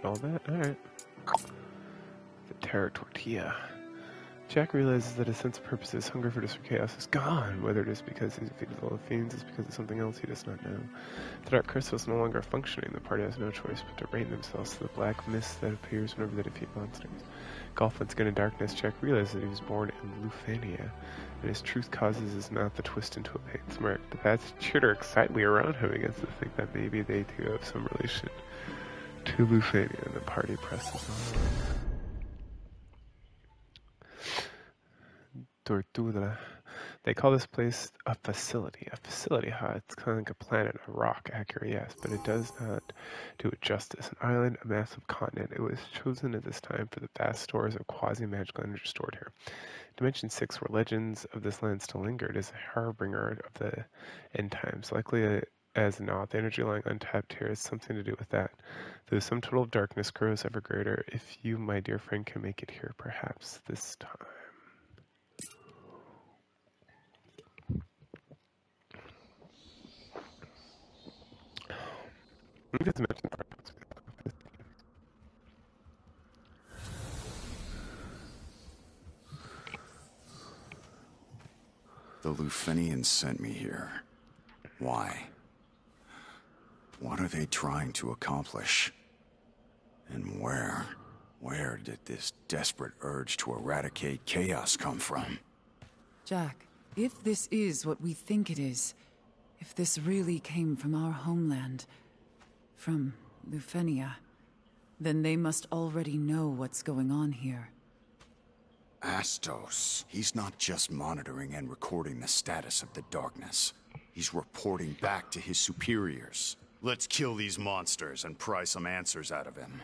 did all that? Alright. The Terror Tortilla. Jack realizes that his sense of purpose, his hunger for distant chaos is gone. Whether it is because he's defeated all the fiends, it's because of something else he does not know. The Dark Crystal is no longer functioning. The party has no choice but to brain themselves to the black mist that appears whenever they defeat monsters. Engulfed once again in darkness, Jack realizes that he was born in Lufania, and his truth causes his mouth to twist into a pain smirk. The bats chitter excitedly around him against the think that maybe they too have some relation to Lufania, and the party presses on. Tortura. They call this place a facility. A facility, huh? It's kind of like a planet, a rock, accurate, yes, but it does not do it justice. An island, a massive continent. It was chosen at this time for the vast stores of quasi-magical energy stored here. Dimension 6, where legends of this land still lingered, is a harbinger of the end times. Likely as not, the energy lying untapped here has something to do with that. Though the sum total of darkness grows ever greater, if you, my dear friend, can make it here, perhaps this time. The Lufenians sent me here. Why? What are they trying to accomplish? And where did this desperate urge to eradicate chaos come from? Jack, if this is what we think it is, if this really came from our homeland, from Lufenia, then they must already know what's going on here. Astos. He's not just monitoring and recording the status of the darkness. He's reporting back to his superiors. Let's kill these monsters and pry some answers out of him.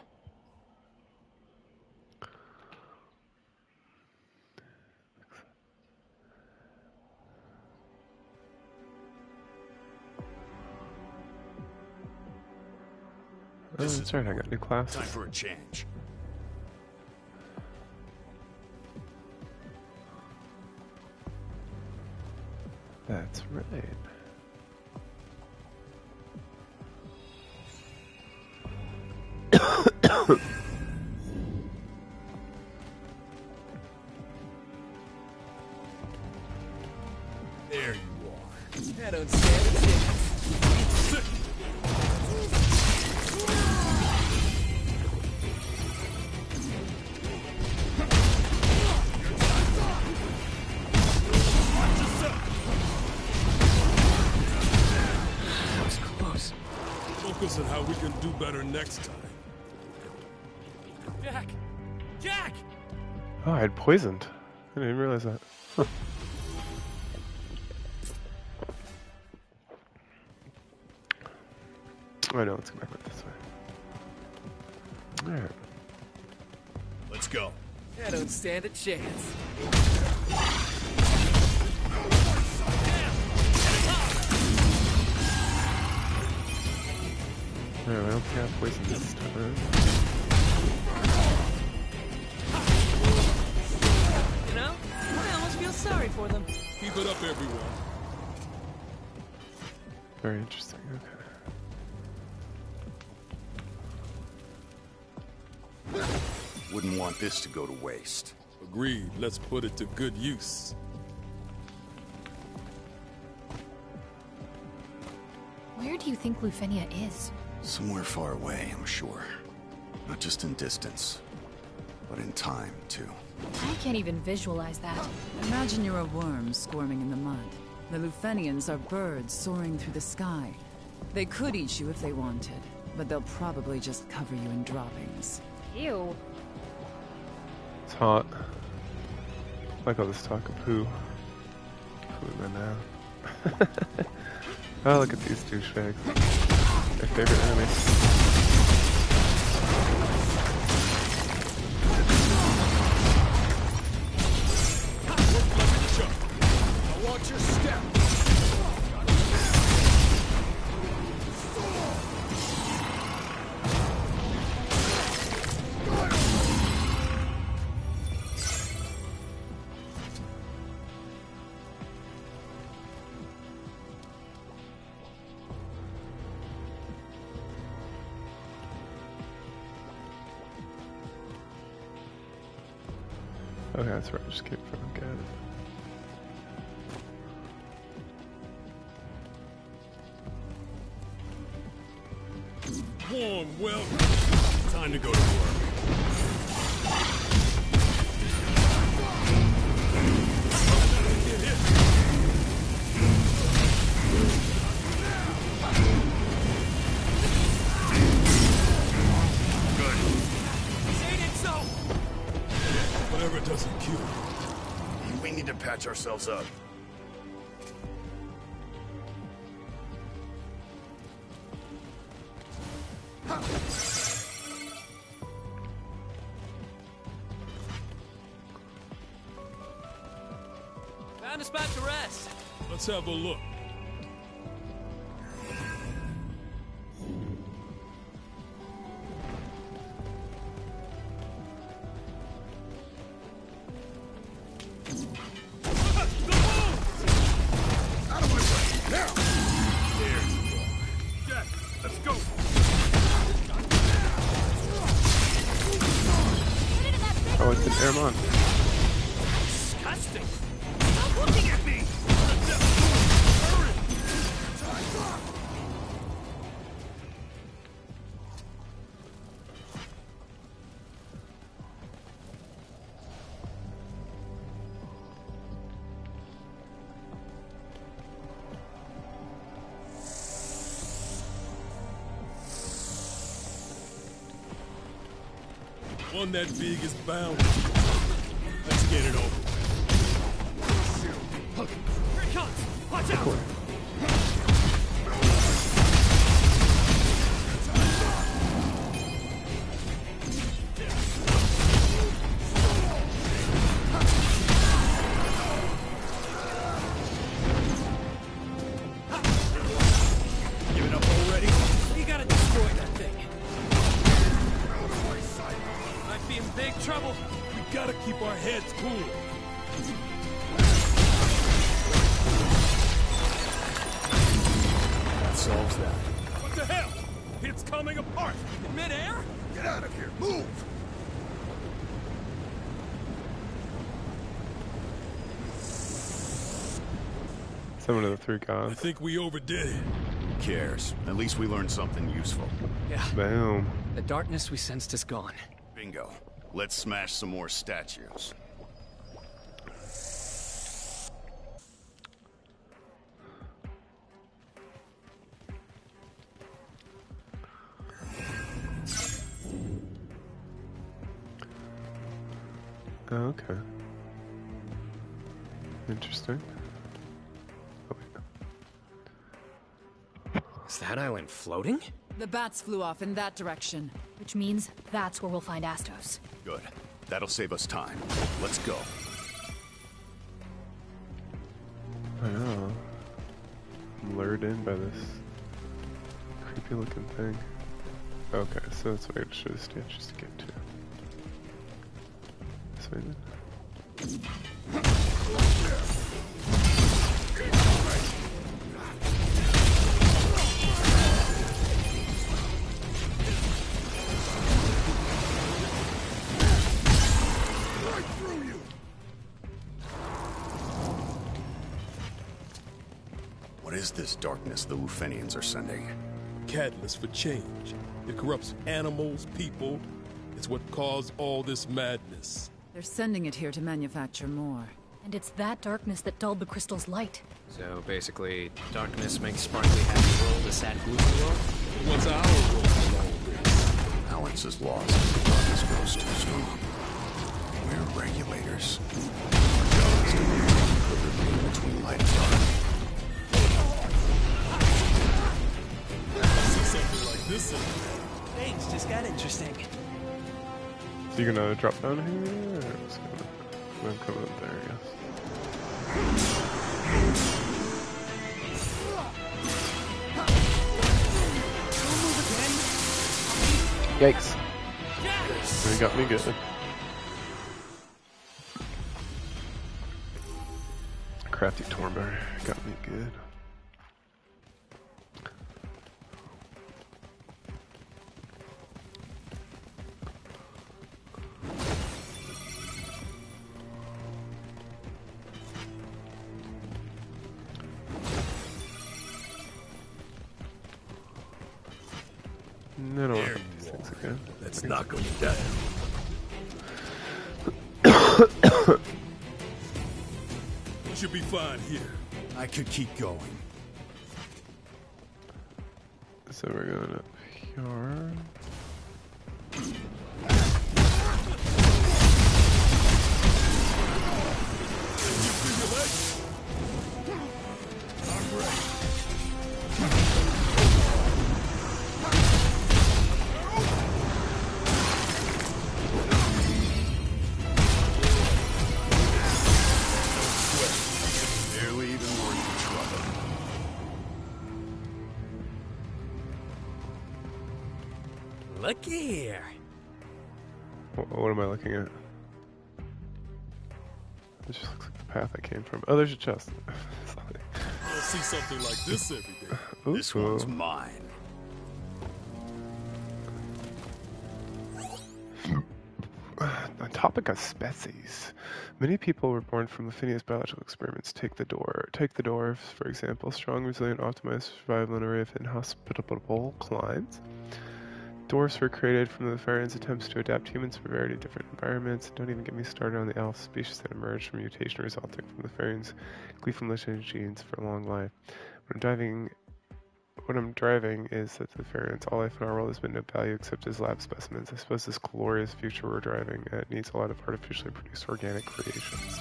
Oh, that's right, I got new classes. Time for a change. That's right. There you are. I don't stand a chance. Focus on how we can do better next time. Jack! Jack! Oh, I had poisoned. I didn't even realize that. Huh. Oh no, let's go back this way. Alright. Let's go. I don't stand a chance. Alright, I don't think I have poison this time. You know, I almost feel sorry for them. Keep it up, everyone. Very interesting, okay. Wouldn't want this to go to waste. Agreed. Let's put it to good use. Where do you think Lufenia is? Somewhere far away, I'm sure. Not just in distance, but in time, too. I can't even visualize that. Imagine you're a worm squirming in the mud. The Lufenians are birds soaring through the sky. They could eat you if they wanted, but they'll probably just cover you in droppings. Ew. It's hot. I like all this talk of poo. Poo in my mouth. Oh, look at these douchebags. My favorite enemies. Now watch your step. Okay, that's right. I just came from. Got it. Warm welcome. Time to go to work. Get hit. Good. Ain't it so? Whatever doesn't cure. We need to patch ourselves up. Found a spot to rest. Let's have a look. Jack, let's go. Oh, it's an Airmon. Disgusting. Stop looking at me! One that big is bound. Let's get it over. Here it comes. Watch out. Give it up already? You gotta destroy that thing. Might be in big trouble. We gotta keep our heads cool. That solves that. What the hell? It's coming apart. In midair? Get out of here! Move! Summon of the three I gods. think we overdid it. Who cares? At least we learned something useful. Yeah. Boom. The darkness we sensed is gone. Bingo. Let's smash some more statues. Oh, okay. Interesting. Oh, wait. Is that island floating? The bats flew off in that direction. Which means that's where we'll find Astos. Good. That'll save us time. Let's go. I know. I'm lured in by this creepy looking thing. Okay, so that's why it shows statues to get to. This way then. What is this darkness the Lufenians are sending? Catalyst for change. It corrupts animals, people. It's what caused all this madness. They're sending it here to manufacture more. And it's that darkness that dulled the crystal's light. So basically, darkness makes Sparkly happy world a sad gloomy world? What's our role in all this? Balance is lost as the darkness grows too strong. We're regulators. Our job is to maintain equilibrium between light and dark. See something like this in Things just got interesting. So you're gonna drop down here? Or just I'm coming up there, I guess. Yikes. They got me good. Crafty Tormar got me good. I don't There want you these things are. again. Let's knock them down. We should be fine here. I could keep going. So we're going up here. Barely even worth the trouble. Look here. What am I looking at? It just looks like the path I came from. Oh, there's a chest. You'll see something like this every day. Ooh, This one's mine. On topic of species, many people were born from Lufinia's biological experiments. Take the dwarves, for example, strong, resilient, optimized for survival in array of inhospitable climes. Dwarves were created from the Lufarians' attempts to adapt humans for very different environments. Don't even get me started on the elf species that emerged from mutation resulting from the Lufarians' gleeful genes for a long life. What I'm driving is that the Lufarians, all life in our world has been no value except as lab specimens. I suppose this glorious future we're driving needs a lot of artificially produced organic creations.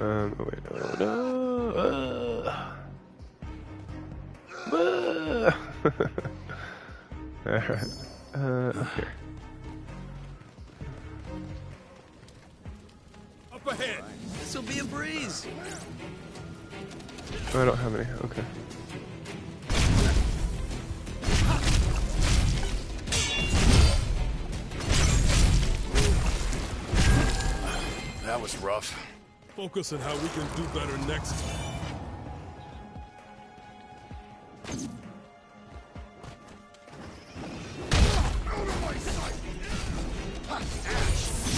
Oh wait, no. Alright. Up here. Up ahead. This'll be a breeze. Oh, I don't have any. Okay. That was rough. Focus on how we can do better next time.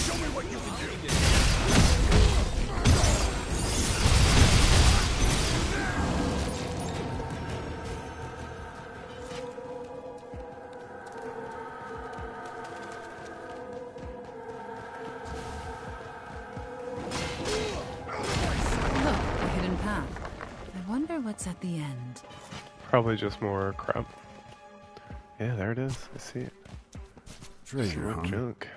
Show me what you can do. Look, a hidden path. I wonder what's at the end. Probably just more crap. Yeah, there it is. I see it. Treasure, More huh? junk.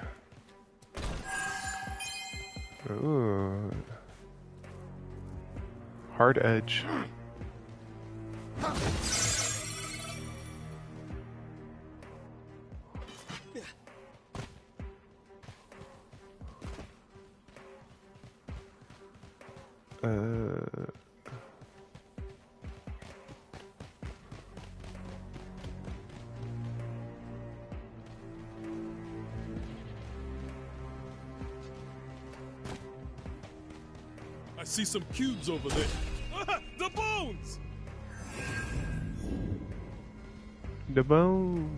Ooh. Hard edge. I see some cubes over there. The bones! The bone.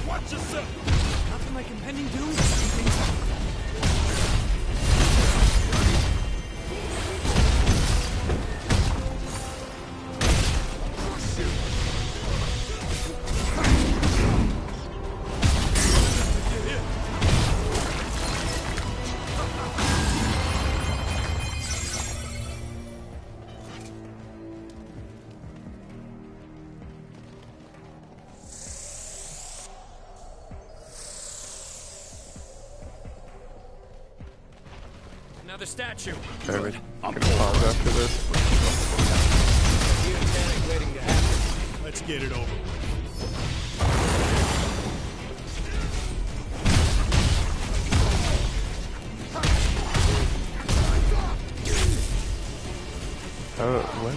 Watch yourself! Nothing like impending doom. Another statue. Alright, gonna pause after this. Panic waiting to happen. Let's get it over with. Oh, what?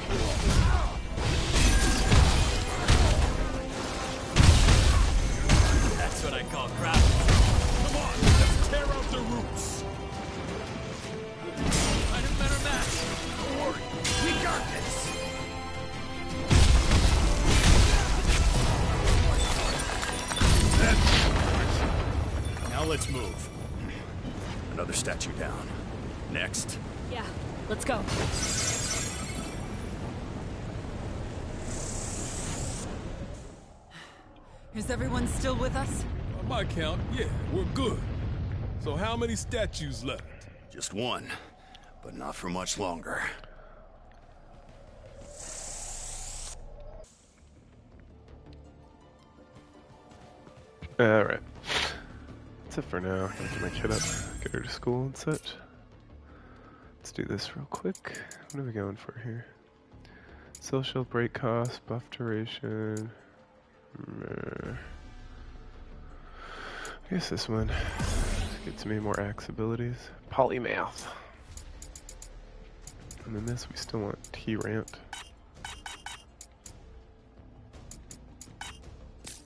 That's what I call crap. Come on, let's tear out the roots. let's move. Another statue down. Next. Yeah, let's go. Is everyone still with us? On my count, yeah, we're good. So how many statues left? Just one, but not for much longer. Alright. That's it for now. I have to my kid up, get her to school and such. Let's do this real quick. What are we going for here? Social break cost, buff duration. I guess this one gets me more axe abilities. Polymath. And then this, we still want T-Rant.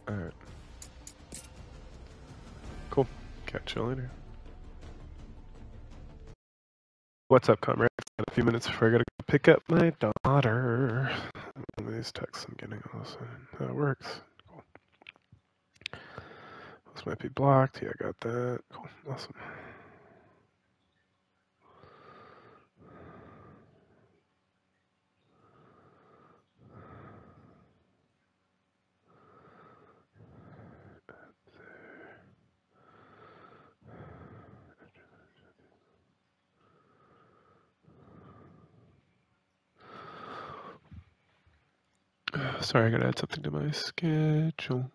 Alright. Cool. Catch you later. What's up, comrade? Got a few minutes before I gotta go pick up my daughter. One of these texts I'm getting all of a sudden. That works. Cool. This might be blocked. Yeah, I got that. Cool. Awesome. Sorry, I gotta add something to my schedule.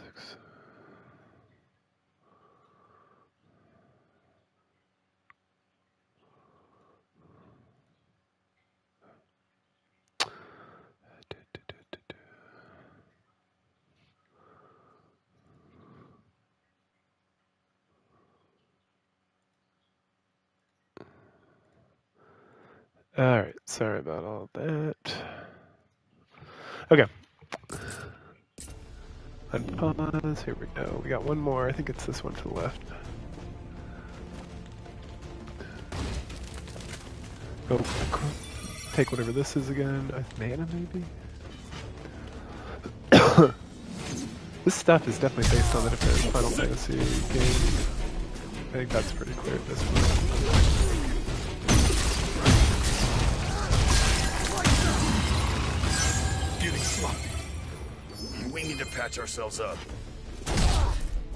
Six. Alright, sorry about all that. Okay. Unpause, here we go. We got one more, I think it's this one to the left. Go, take whatever this is again. Mana, maybe? This stuff is definitely based on the different Final Fantasy games. I think that's pretty clear at this point. We need to patch ourselves up.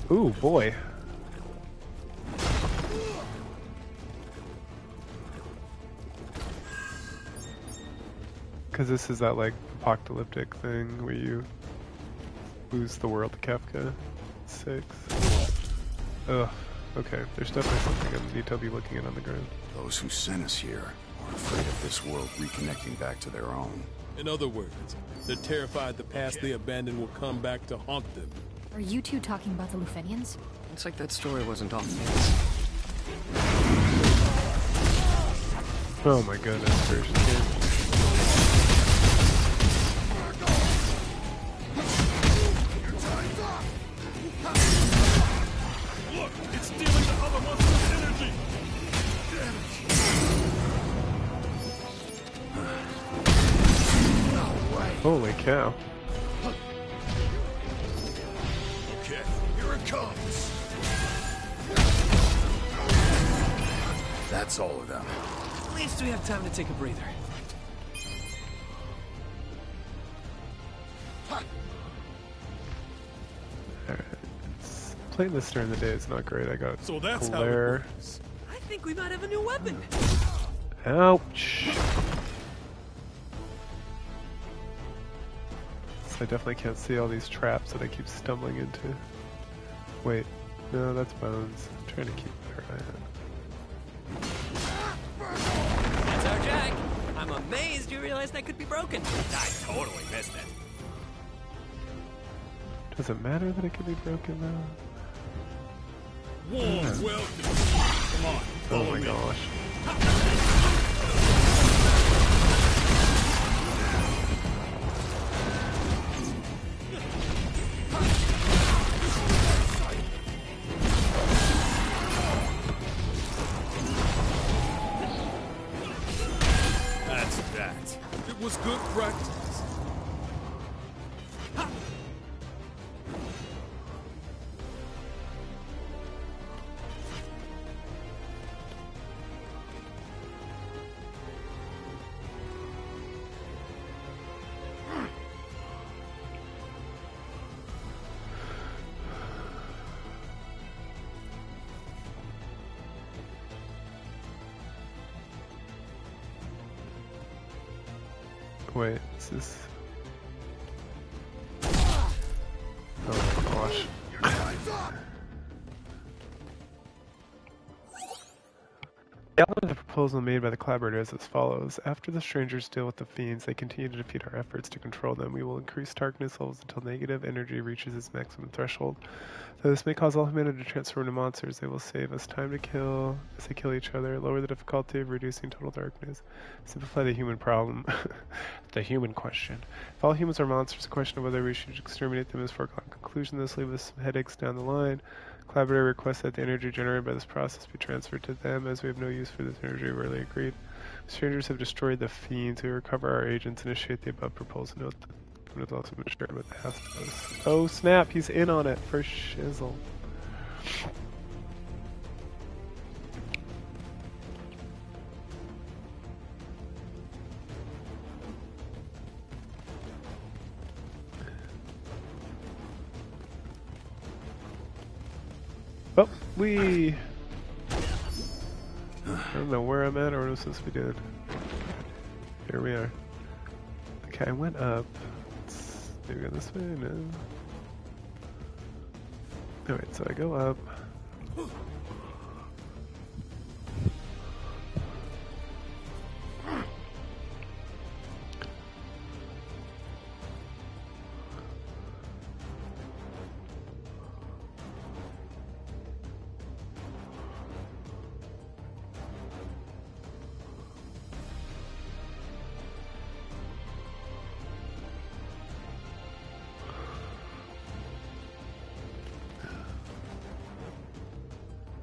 Ooh, boy. Because this is that, like, apocalyptic thing where you lose the world to Kafka. 6. Ugh. Okay, there's definitely something I need to be looking at on the ground. Those who sent us here are afraid of this world reconnecting back to their own. In other words, they're terrified the past they abandoned will come back to haunt them. Are you two talking about the Lufenians? Looks like that story wasn't all fantasy. Oh my goodness, version game. Look, it's stealing the other monster's energy! Holy cow. Okay, here it comes. That's all of them. At least we have time to take a breather. Alright. Playing this during the day is not great. I got So that's glare. how it works. I think we might have a new weapon. Ouch. I definitely can't see all these traps that I keep stumbling into. Wait, no, that's bones. I'm trying to keep her eye on. That's our Jack. I'm amazed you realized that could be broken. I totally missed it. Does it matter that it can be broken though? Warm welcome. Come on, Oh follow my me. gosh. Wait, is this... Oh gosh. The outline of the proposal made by the collaborator is as follows. After the strangers deal with the fiends, they continue to defeat our efforts to control them. We will increase darkness levels until negative energy reaches its maximum threshold. Though this may cause all humanity to transform into monsters, they will save us time to kill as they kill each other, lower the difficulty of reducing total darkness, simplify the human problem. The human question. If all humans are monsters, the question of whether we should exterminate them is foregone conclusion. This leaves us some headaches down the line. Collaborator requests that the energy generated by this process be transferred to them, as we have no use for this energy. Rarely agreed. Strangers have destroyed the fiends. We recover our agents. Initiate the above proposal. Note that it has also been shared with the Hastos. Oh snap! He's in on it for shizzle. Oh, we. I don't know where I'm at or what was supposed to be doing. Here we are. Okay, I went up. Let's maybe go this way. No. Alright, so I go up.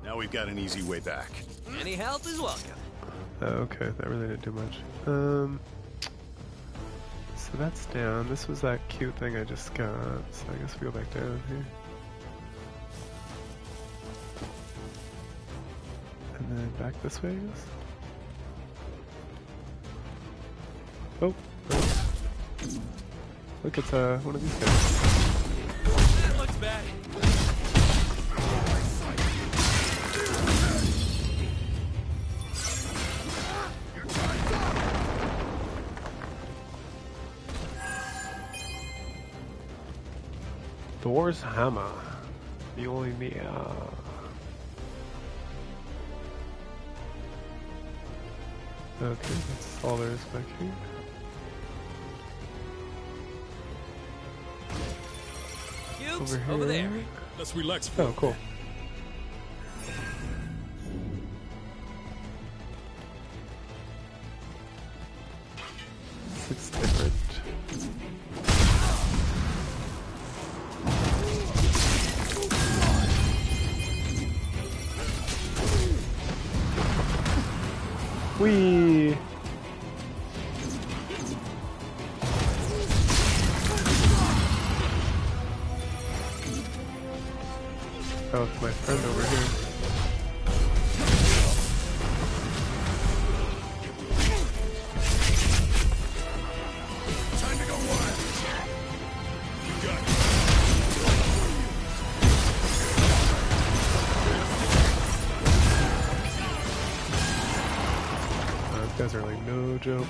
Now we've got an easy way back. Any help is welcome. Okay, that really didn't do much. So that's down. This was that cute thing I just got, so I guess we go back down here. And then back this way, I guess? Oh, oh. Look, it's one of these guys. That looks bad. Thor's hammer. Mjolnir. Okay, that's all there is back here. Cubes, over there. Let's relax for Oh, cool. It's different. Whee! Oh, it's my friend over here. Time to go wild. You got it. These guys are like no joke.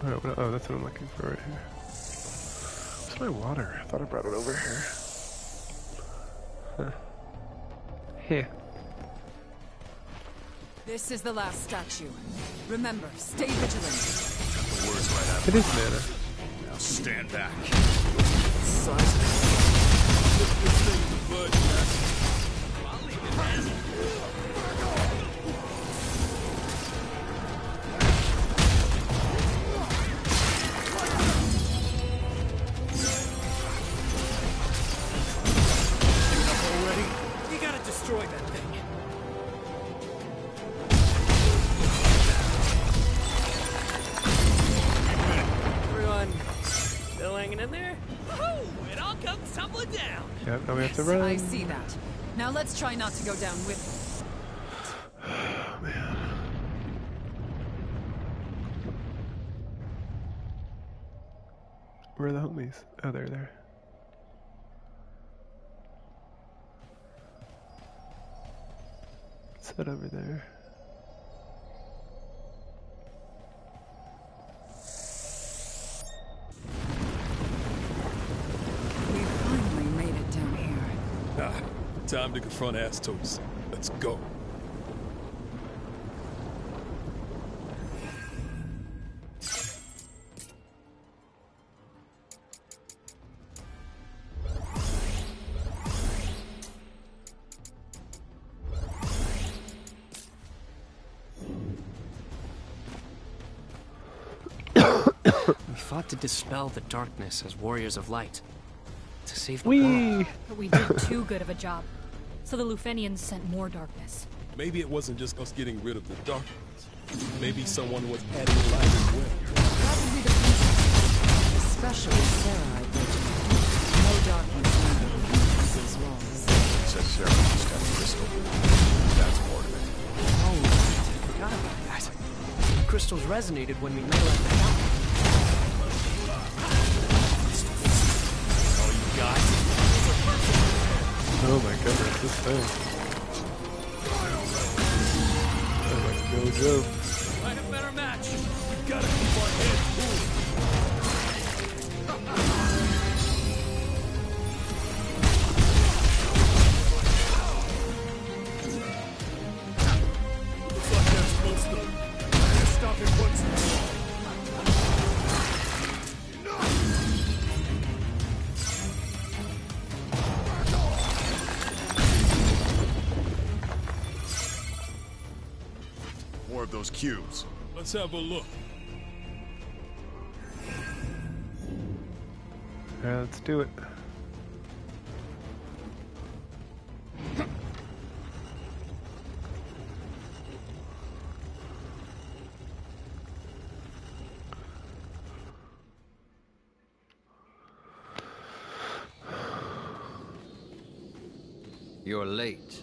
Alright, oh, that's what I'm looking for right here. Where's my water? I thought I brought it over here. Huh. Here. This is the last statue. Remember, stay vigilant. The words right out. It is mana. Now stand back. You gotta destroy that thing. Everyone still hanging in there? Woohoo! It all comes tumbling down. Yep, now we have to run. I see that. Now let's try not to go down with it. Oh, man. Where are the homies? Oh, they're there. What's that over there? We finally made it down here. Ah, time to confront Astos. Let's go. We fought to dispel the darkness as warriors of light. To save the world. Whee! But we did too good of a job. So the Lufenians sent more darkness. Maybe it wasn't just us getting rid of the darkness. Maybe someone was adding light as well. Probably the princess. Especially Sarah, I bet you. No darkness now behind these walls. Said Sarah must have crystal. That's part of it. Oh, I forgot about that. Crystals resonated when we met her at the fountain. All you got? Oh my goodness, this thing. Oh my Gojo. I have better match. We gotta keep our heads cool. Looks like that's supposed to stop it once and for all. More of those cubes. Let's have a look. Alright, let's do it. You're late.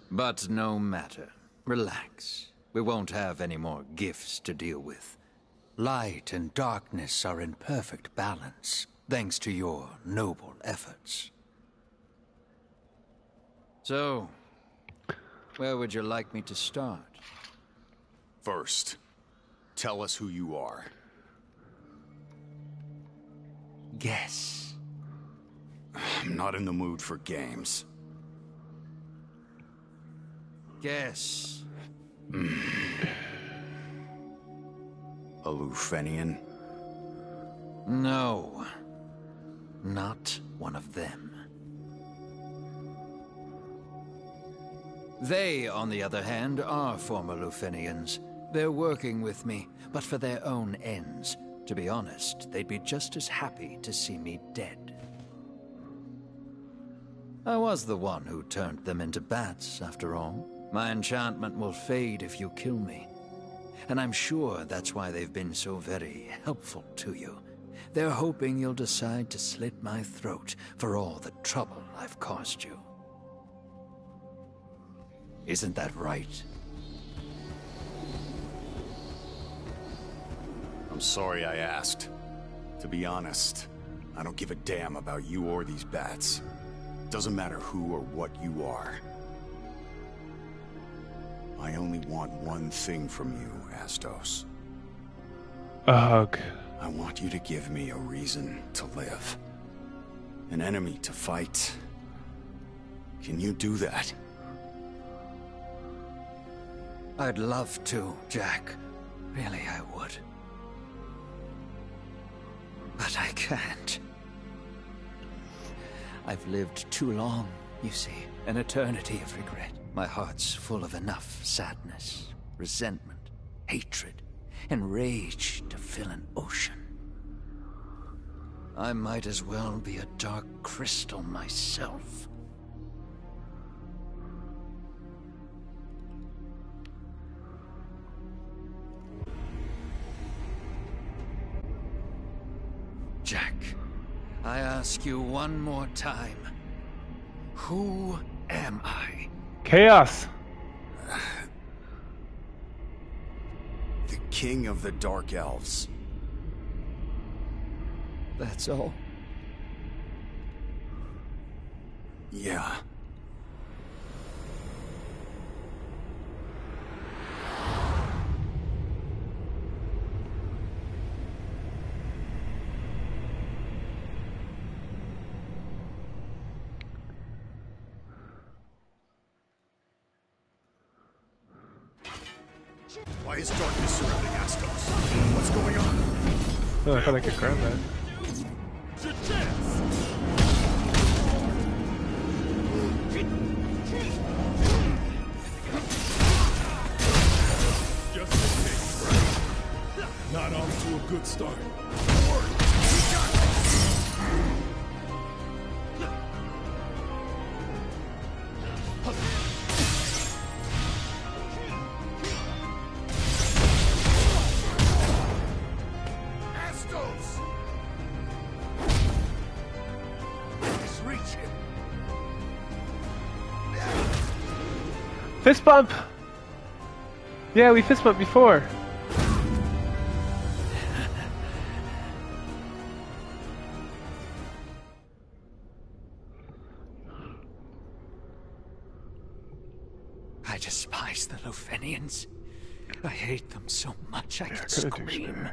But no matter. Relax. We won't have any more gifts to deal with. Light and darkness are in perfect balance, thanks to your noble efforts. So, where would you like me to start? First, tell us who you are. Guess. I'm not in the mood for games. Guess. A Lufenian? No. Not one of them. They, on the other hand, are former Lufenians. They're working with me, but for their own ends. To be honest, they'd be just as happy to see me dead. I was the one who turned them into bats, after all. My enchantment will fade if you kill me. And I'm sure that's why they've been so very helpful to you. They're hoping you'll decide to slit my throat for all the trouble I've caused you. Isn't that right? I'm sorry I asked. To be honest, I don't give a damn about you or these bats. Doesn't matter who or what you are. I only want one thing from you, Astos. A hug. I want you to give me a reason to live. An enemy to fight. Can you do that? I'd love to, Jack. Really, I would. But I can't. I've lived too long, you see. An eternity of regret. My heart's full of enough sadness, resentment, hatred, and rage to fill an ocean. I might as well be a dark crystal myself. Jack, I ask you one more time. Who am I? Chaos! The King of the Dark Elves. That's all. Yeah. Why is darkness surrounding Astos? What's going on? Oh, I thought I could grab that. It's your chance! Just in case. Not off to a good start. Astos! Just reach him. Fist bump! Yeah, we fist bumped before. I despise the Lufenians. I hate them so much I could Kinda douchebag. scream.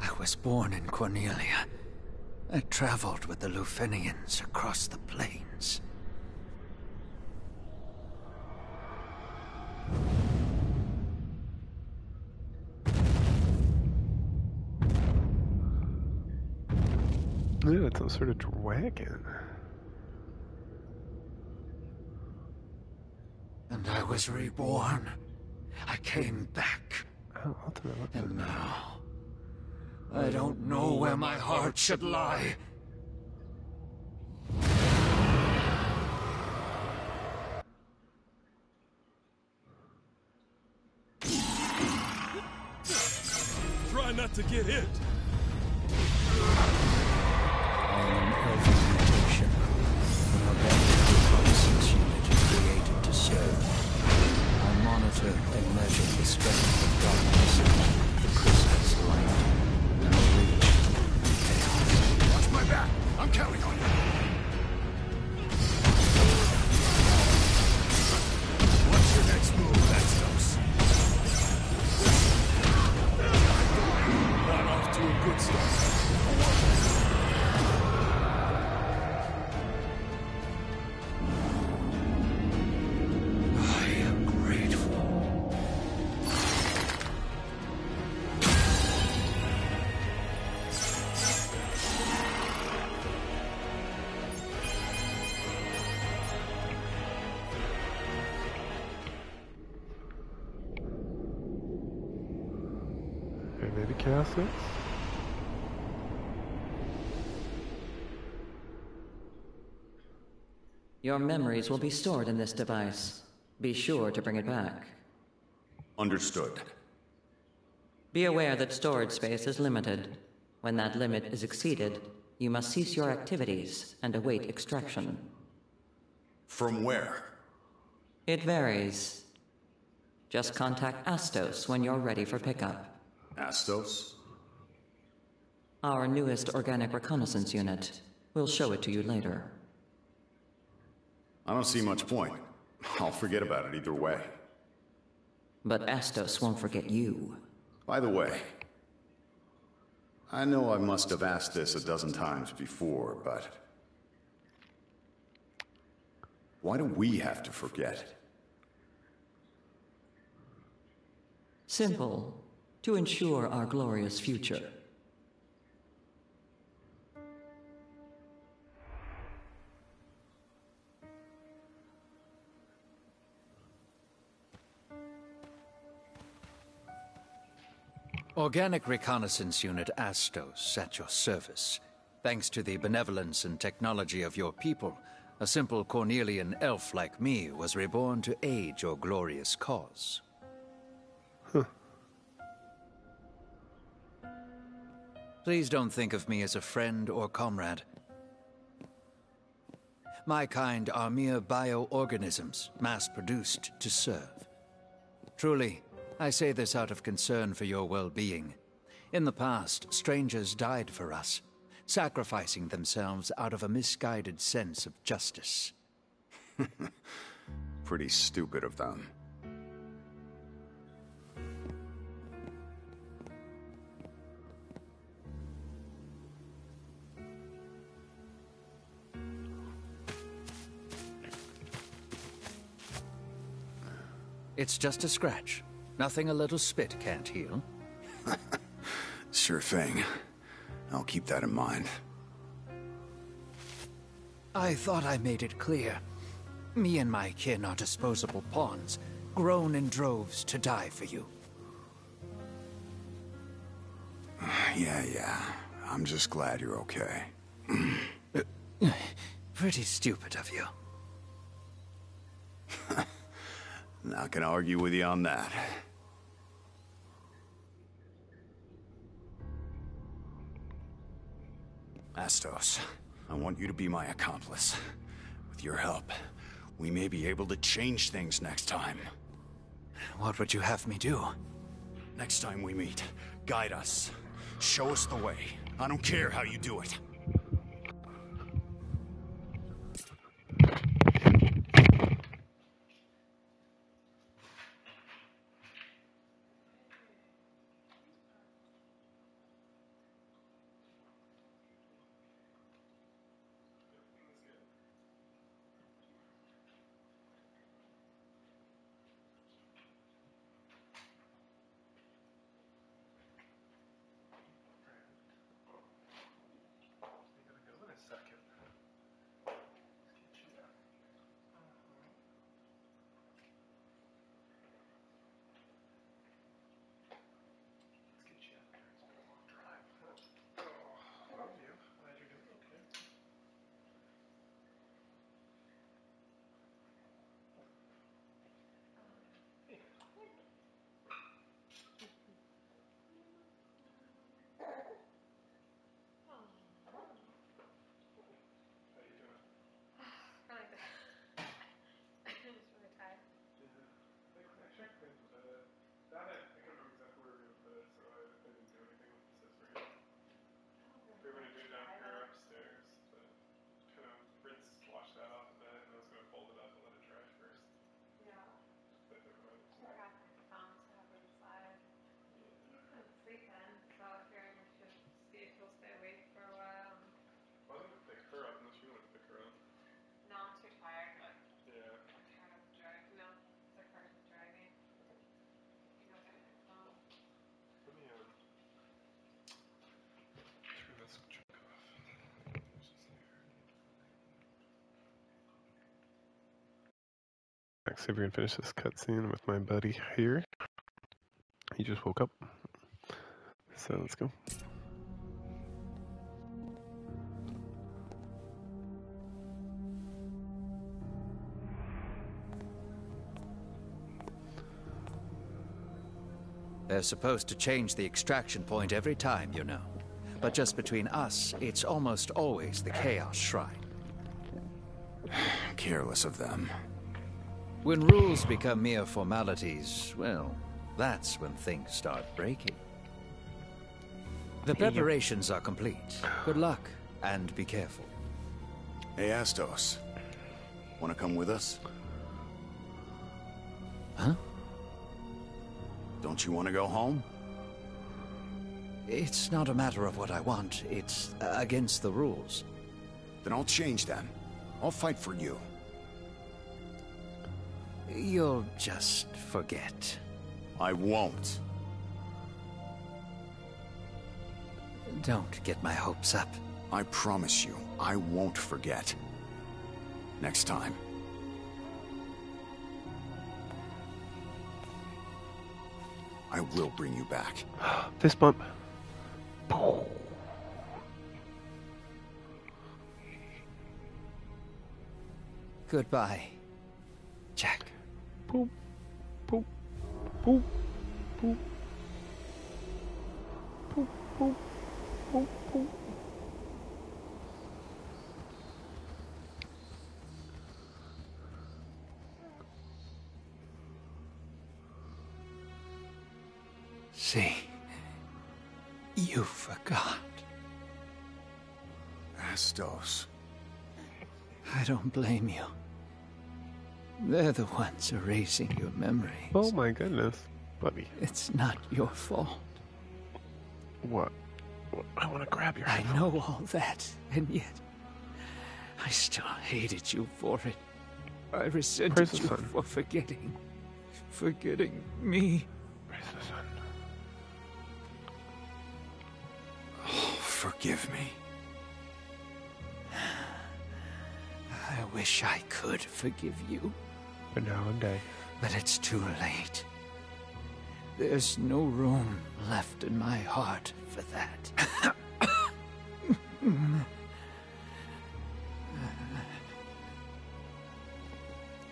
I was born in Cornelia. I traveled with the Lufenians across the plains. Ooh, it's some sort of dragon. And I was reborn. I came back. Oh, ultimate weapon. And now, I don't know where my heart should lie. Try not to get hit. I am an elven mutation. An organic reconnaissance unit created to serve. I monitor and measure the strength of darkness, the crystal's light, and the reach of chaos. Watch my back. I'm counting on you. What's your next move, Astos? Not off to a good start. I am grateful. Or maybe Chaos 6? Your memories will be stored in this device. Be sure to bring it back. Understood. Be aware that storage space is limited. When that limit is exceeded, you must cease your activities and await extraction. From where? It varies. Just contact Astos when you're ready for pickup. Astos? Our newest organic reconnaissance unit. We'll show it to you later. I don't see much point. I'll forget about it either way. But Astos won't forget you. By the way, I know I must have asked this a dozen times before, but why do we have to forget? Simple. To ensure our glorious future. Organic Reconnaissance Unit Astos at your service. Thanks to the benevolence and technology of your people, a simple Cornelian elf like me was reborn to aid your glorious cause. Please don't think of me as a friend or comrade. My kind are mere bioorganisms, mass-produced to serve. Truly, I say this out of concern for your well-being. In the past, strangers died for us, sacrificing themselves out of a misguided sense of justice. Pretty stupid of them. It's just a scratch. Nothing a little spit can't heal. Sure thing. I'll keep that in mind. I thought I made it clear. Me and my kin are disposable pawns, grown in droves to die for you. Yeah. I'm just glad you're okay. Pretty stupid of you. Not gonna argue with you on that. Astos, I want you to be my accomplice. With your help, we may be able to change things next time. What would you have me do? Next time we meet, guide us. Show us the way. I don't care how you do it. See if we can finish this cutscene with my buddy here. He just woke up. So let's go. They're supposed to change the extraction point every time, you know. But just between us, it's almost always the Chaos Shrine. Careless of them. When rules become mere formalities, well, that's when things start breaking. The preparations are complete. Good luck, and be careful. Hey, Astos. Wanna come with us? Huh? Don't you want to go home? It's not a matter of what I want. It's against the rules. Then I'll change them. I'll fight for you. You'll just forget. I won't. Don't get my hopes up. I promise you, I won't forget. Next time. I will bring you back. Fist bump. Goodbye, Jack. Boop, boop, boop, boop, boop, boop, boop, boop. See, you forgot. Astos. I don't blame you. They're the ones erasing your memories. Oh my goodness, buddy. It's not your fault. What? I want to grab your I hand. know all that, and yet I still hated you for it. I resented Where's the you sun? for forgetting. forgetting me. Praise the sun. Oh, forgive me. I wish I could forgive you, But now I'm dead. but it's too late. There's no room left in my heart for that.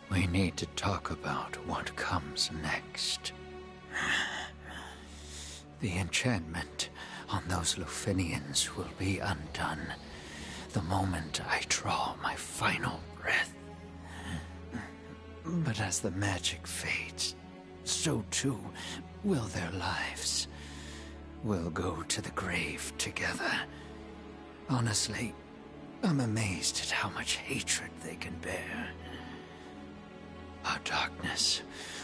We need to talk about what comes next. The enchantment on those Lufenians will be undone the moment I draw my final breath. But as the magic fades, so too will their lives. We'll go to the grave together. Honestly, I'm amazed at how much hatred they can bear. Our darkness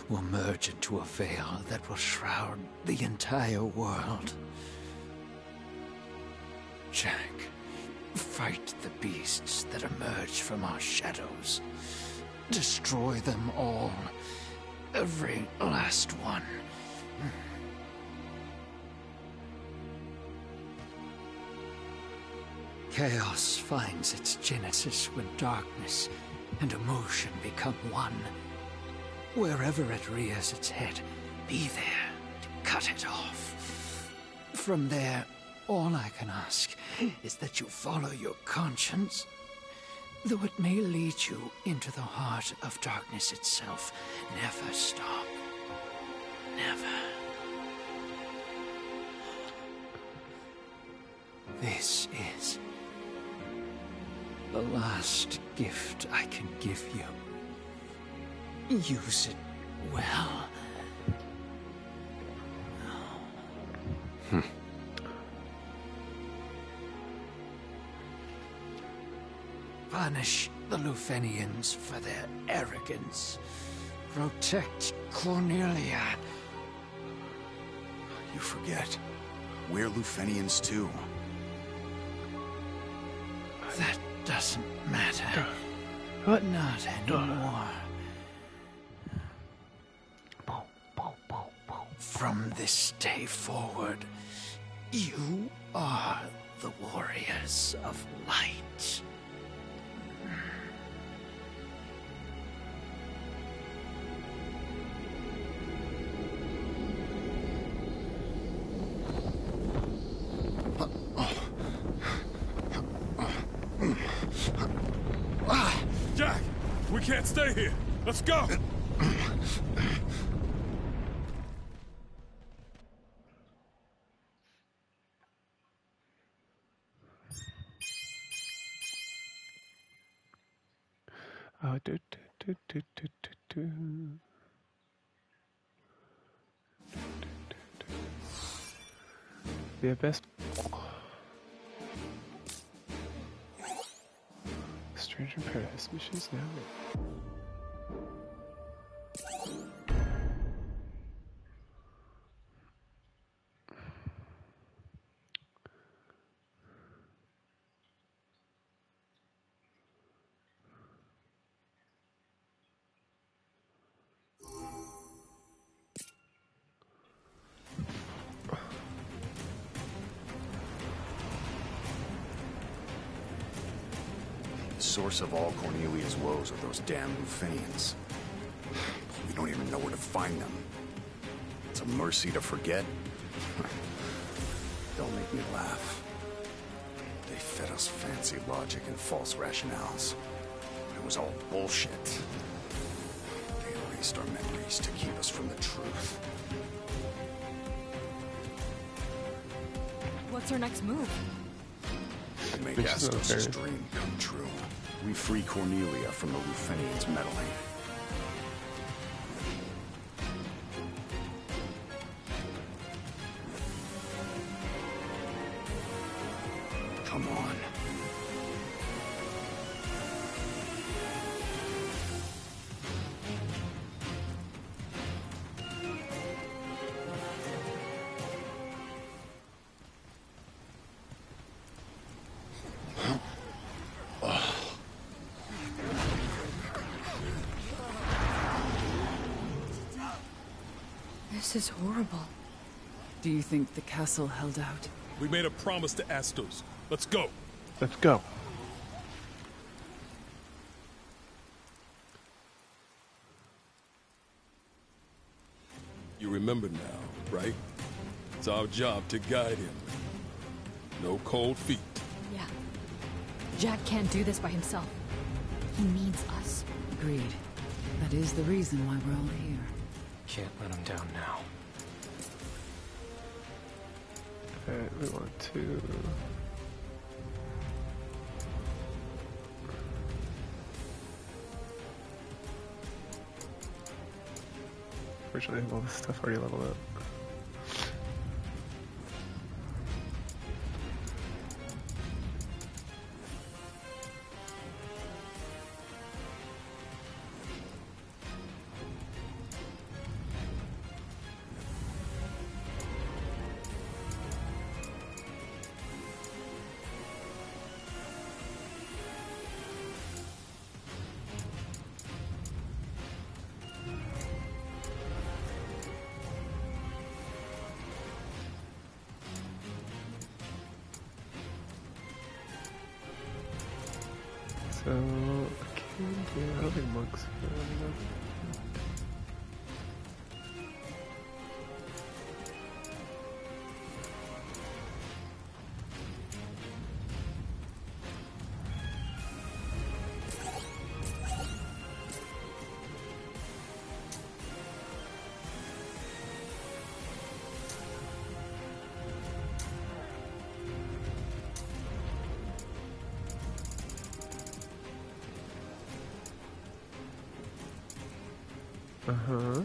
will merge into a veil that will shroud the entire world. Jack, fight the beasts that emerge from our shadows. Destroy them all. Every last one. Chaos finds its genesis when darkness and emotion become one. Wherever it rears its head, be there to cut it off. From there, all I can ask is that you follow your conscience. Though it may lead you into the heart of darkness itself, never stop. Never. This is the last gift I can give you. Use it well. Punish the Lufenians for their arrogance. Protect Cornelia. You forget. We're Lufenians too. That doesn't matter. What? Not anymore. From this day forward, you are the warriors of light. Jack, we can't stay here. Let's go. Do. The best. Stranger in Paradise missions now. The source of all Cornelia's woes are those damn Lufenians. We don't even know where to find them. It's a mercy to forget. Don't make me laugh. They fed us fancy logic and false rationales. It was all bullshit. They erased our memories to keep us from the truth. What's our next move? We make Which is not Astos' fair. dream come true. We free Cornelia from the Lufenians' meddling. Come on. This is horrible. Do you think the castle held out? We made a promise to Astos. Let's go. Let's go. You remember now, right? It's our job to guide him. No cold feet. Yeah. Jack can't do this by himself. He needs us. Agreed. That is the reason why we're all here. Can't let him down now. Okay, we want to... Fortunately, I have all this stuff already leveled up. So, I can't do... I don't think monks are running up. Uh-huh.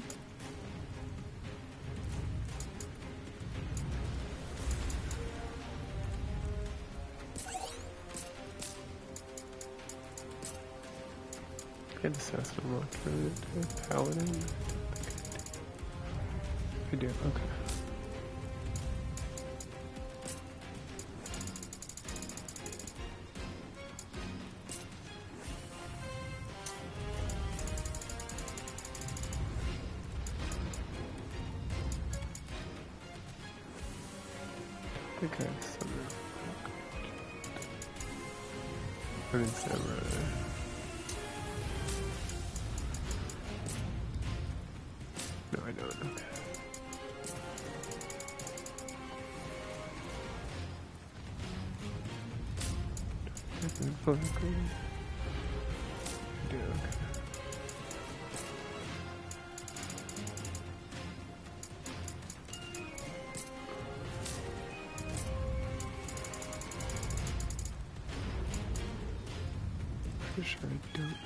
And assassin unlocked for the paladin. Good deal, okay. I think I have some. I mean, samurai. No, I don't. Okay. Yeah, okay. Pretty sure I don't have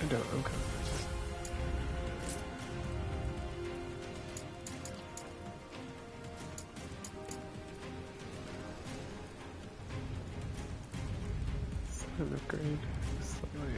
I don't, okay. An upgrade. Slightly,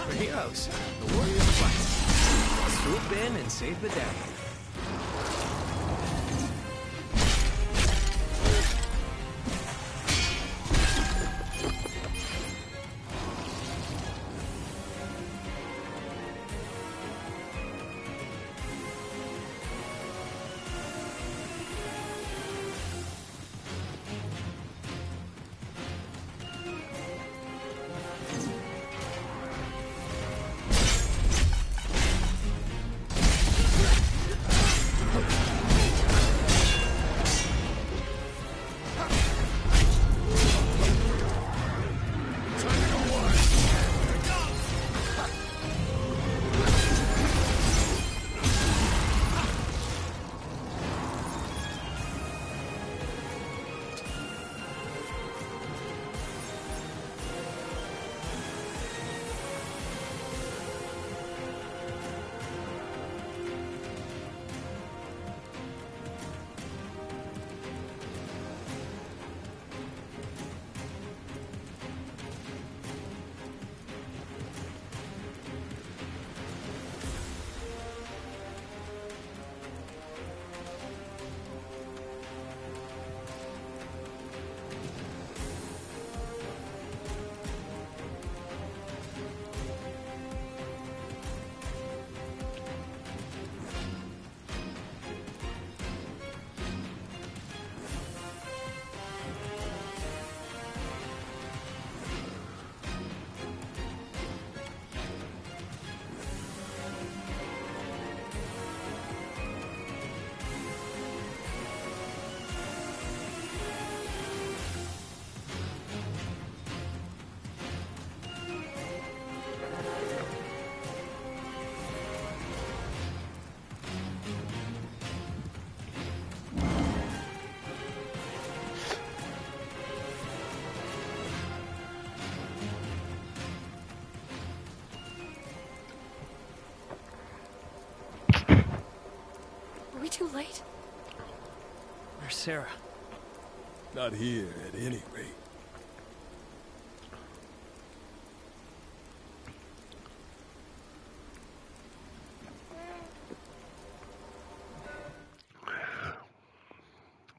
Kratos, the warriors of light. Swoop in and save the day. Are we too late? Where's Sarah? Not here, at any rate.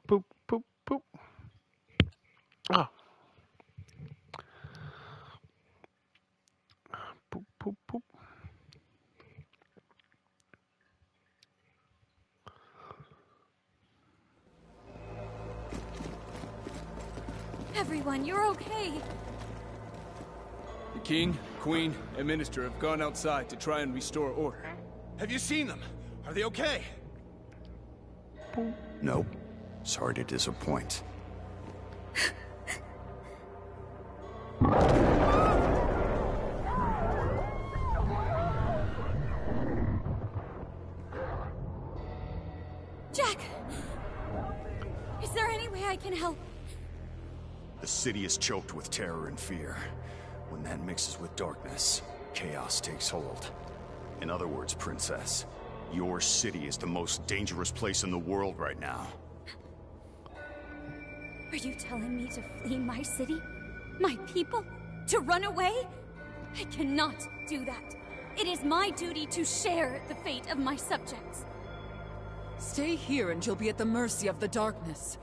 Boop, boop, boop. Ah. Boop, boop, boop. Everyone, you're okay. The king, queen, and minister have gone outside to try and restore order. Have you seen them? Are they okay? Nope. Sorry to disappoint. Jack! Is there any way I can help? The city is choked with terror and fear. When that mixes with darkness, chaos takes hold. In other words, Princess, your city is the most dangerous place in the world right now. Are you telling me to flee my city? My people? To run away? I cannot do that. It is my duty to share the fate of my subjects. Stay here and you'll be at the mercy of the darkness.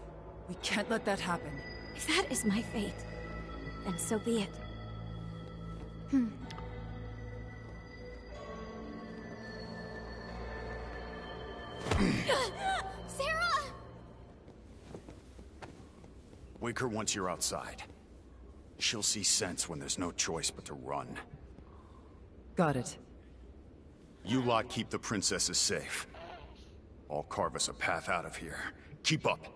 We can't let that happen. If that is my fate, then so be it. Sarah! Wake her once you're outside. She'll see sense when there's no choice but to run. Got it. You lot keep the princesses safe. I'll carve us a path out of here. Keep up.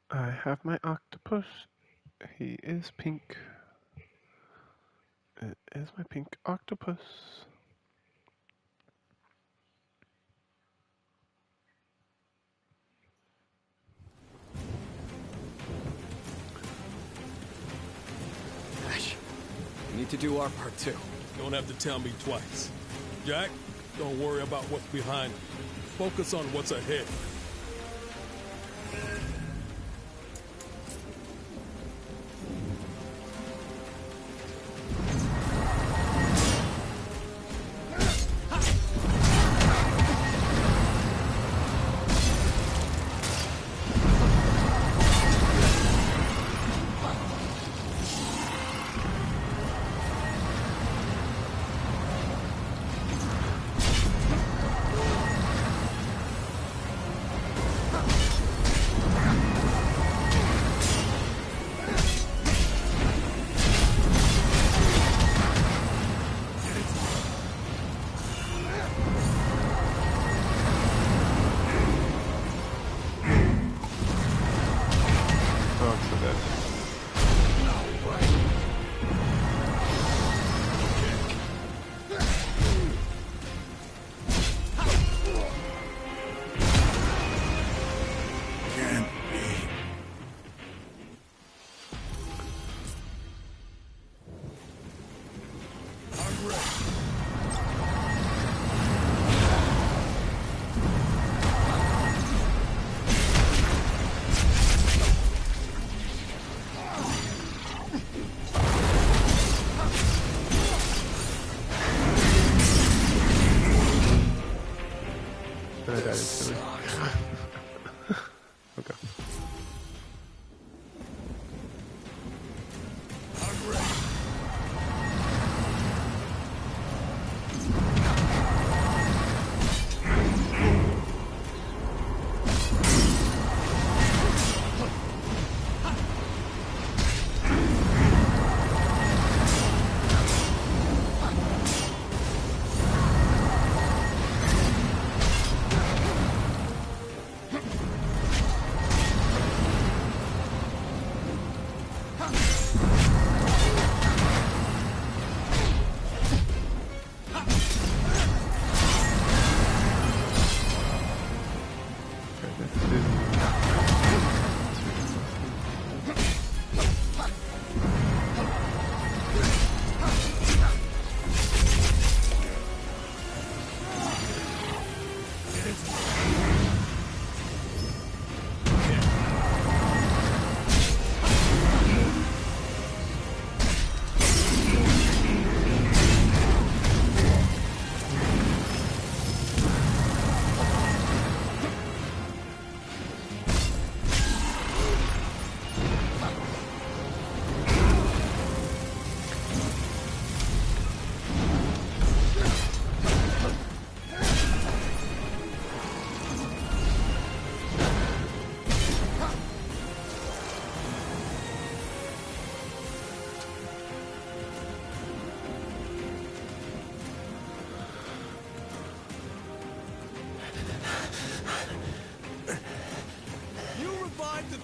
I have my octopus. He is pink. It is my pink octopus. Ash, we need to do our part too. Don't have to tell me twice. Jack, don't worry about what's behind you. Focus on what's ahead.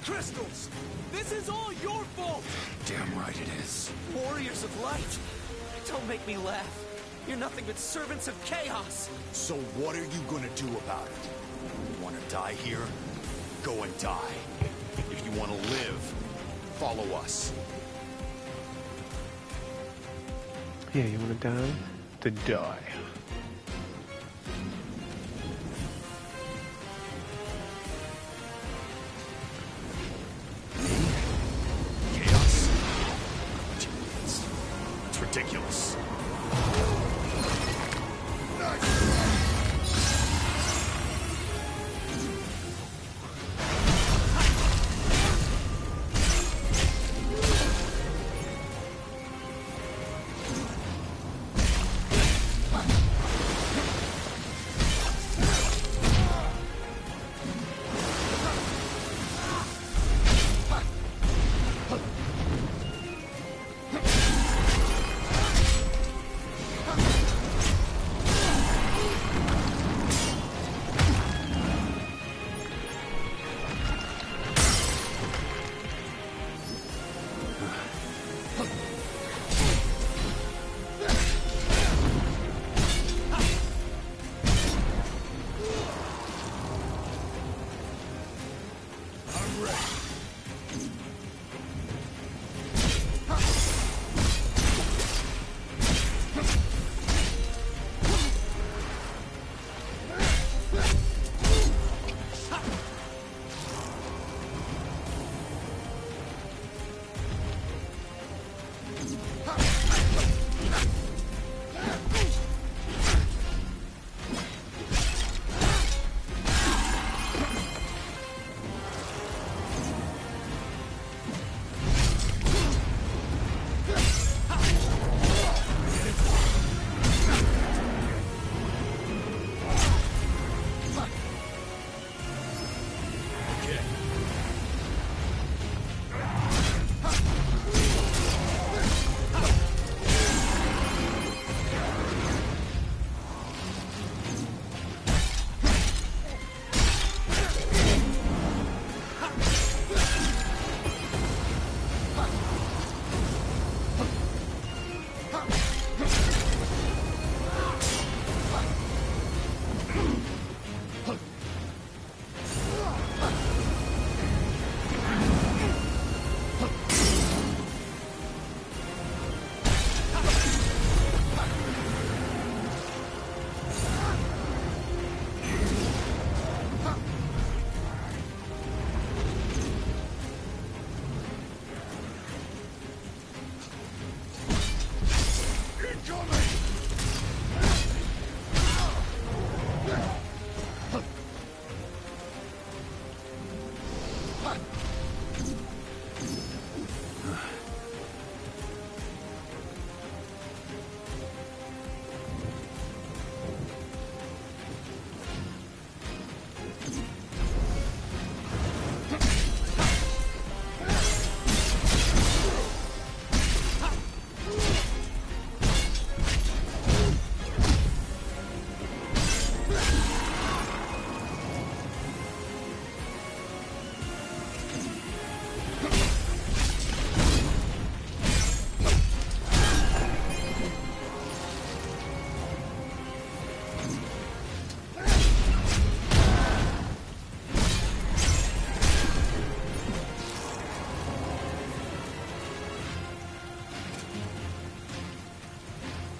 Crystals! This is all your fault! Damn right it is. Warriors of Light! Don't make me laugh. You're nothing but servants of chaos! So what are you gonna do about it? You wanna die here? Go and die. If you wanna live, follow us. Yeah, you wanna die? To die. Ridiculous.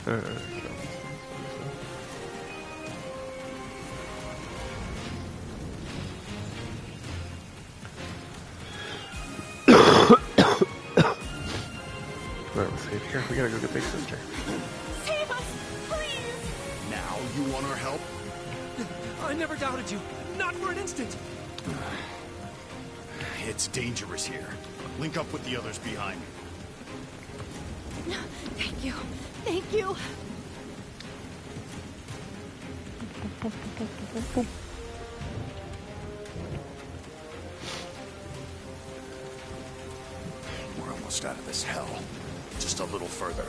Well, let's save here. We gotta go get Big Sister. Save us, please! Now you want our help? I never doubted you. Not for an instant. It's dangerous here. Link up with the others behind me. Thank you. Thank you. We're almost out of this hell. Just a little further.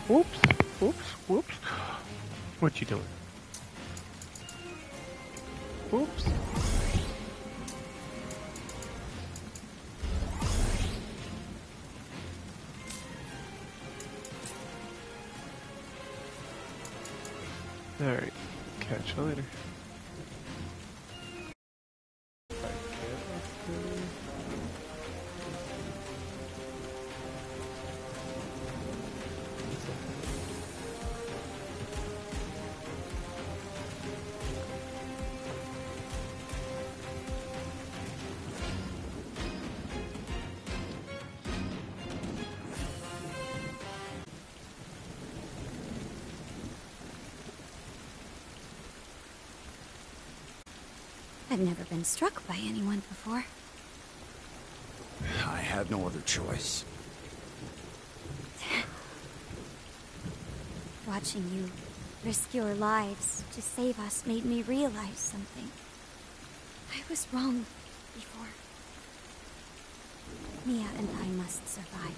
Whoops, whoops, whoops. What you doing? Whoops. Alright, catch you later. I've never been struck by anyone before. I had no other choice. Watching you risk your lives to save us made me realize something. I was wrong before. Mia and I must survive.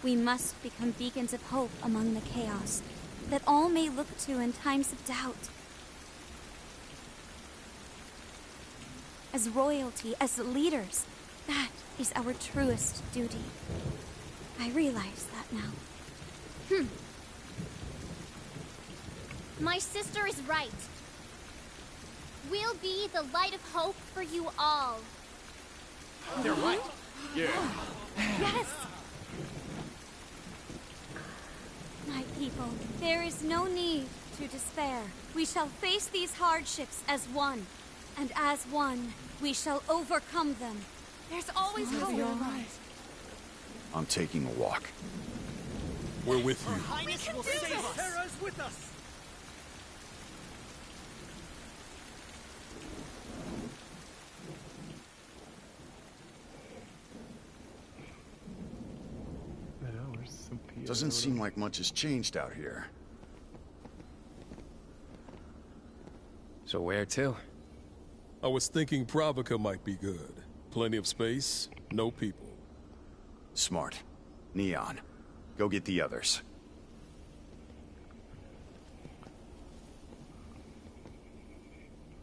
We must become beacons of hope among the chaos that all may look to in times of doubt. As royalty, as leaders, that is our truest duty. I realize that now. My sister is right. We'll be the light of hope for you all. They're right. Yeah. Yes! My people, there is no need to despair. We shall face these hardships as one. And as one, we shall overcome them. There's always hope. I'm taking a walk. We're with you. Her Highness will save us. Sarah's with us. Doesn't seem like much has changed out here. So where to? I was thinking Pravica might be good. Plenty of space, no people. Smart. Neon, go get the others.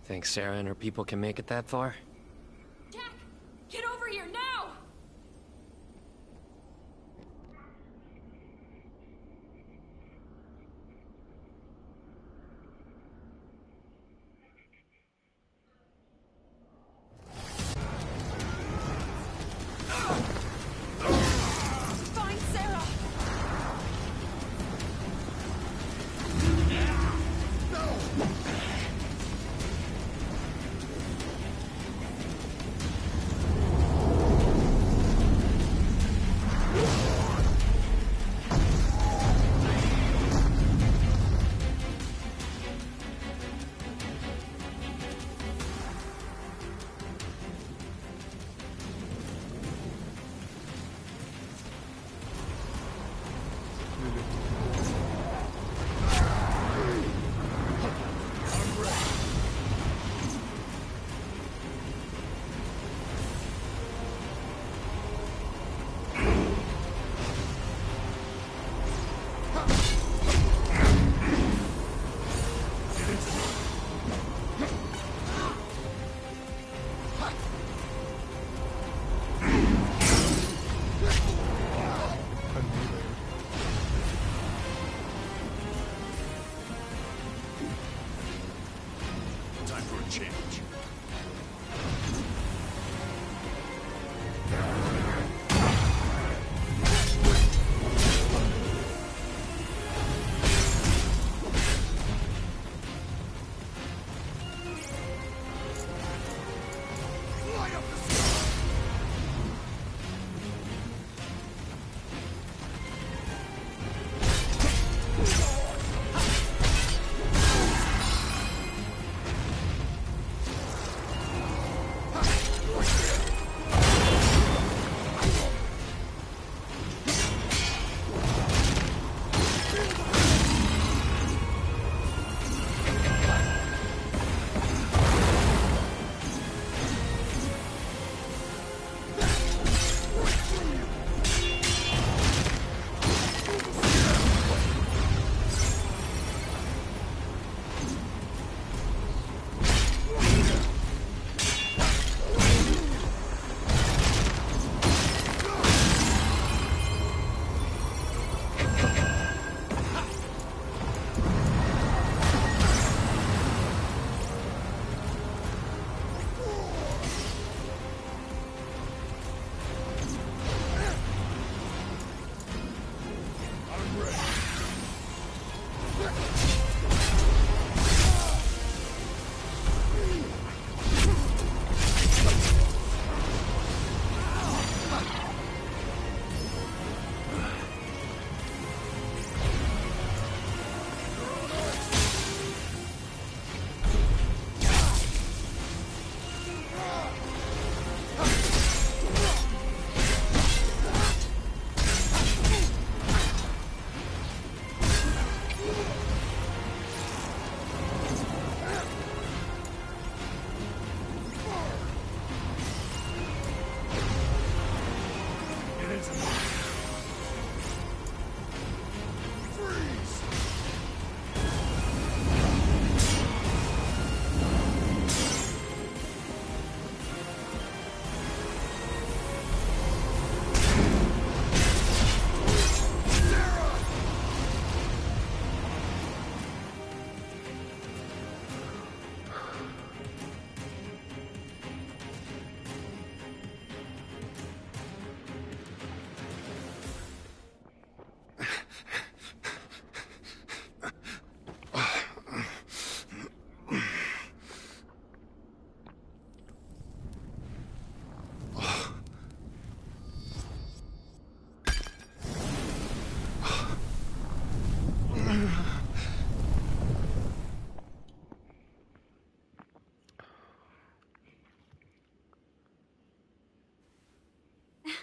Think Sarah and her people can make it that far? Jack, get over here now! Find Sarah! change.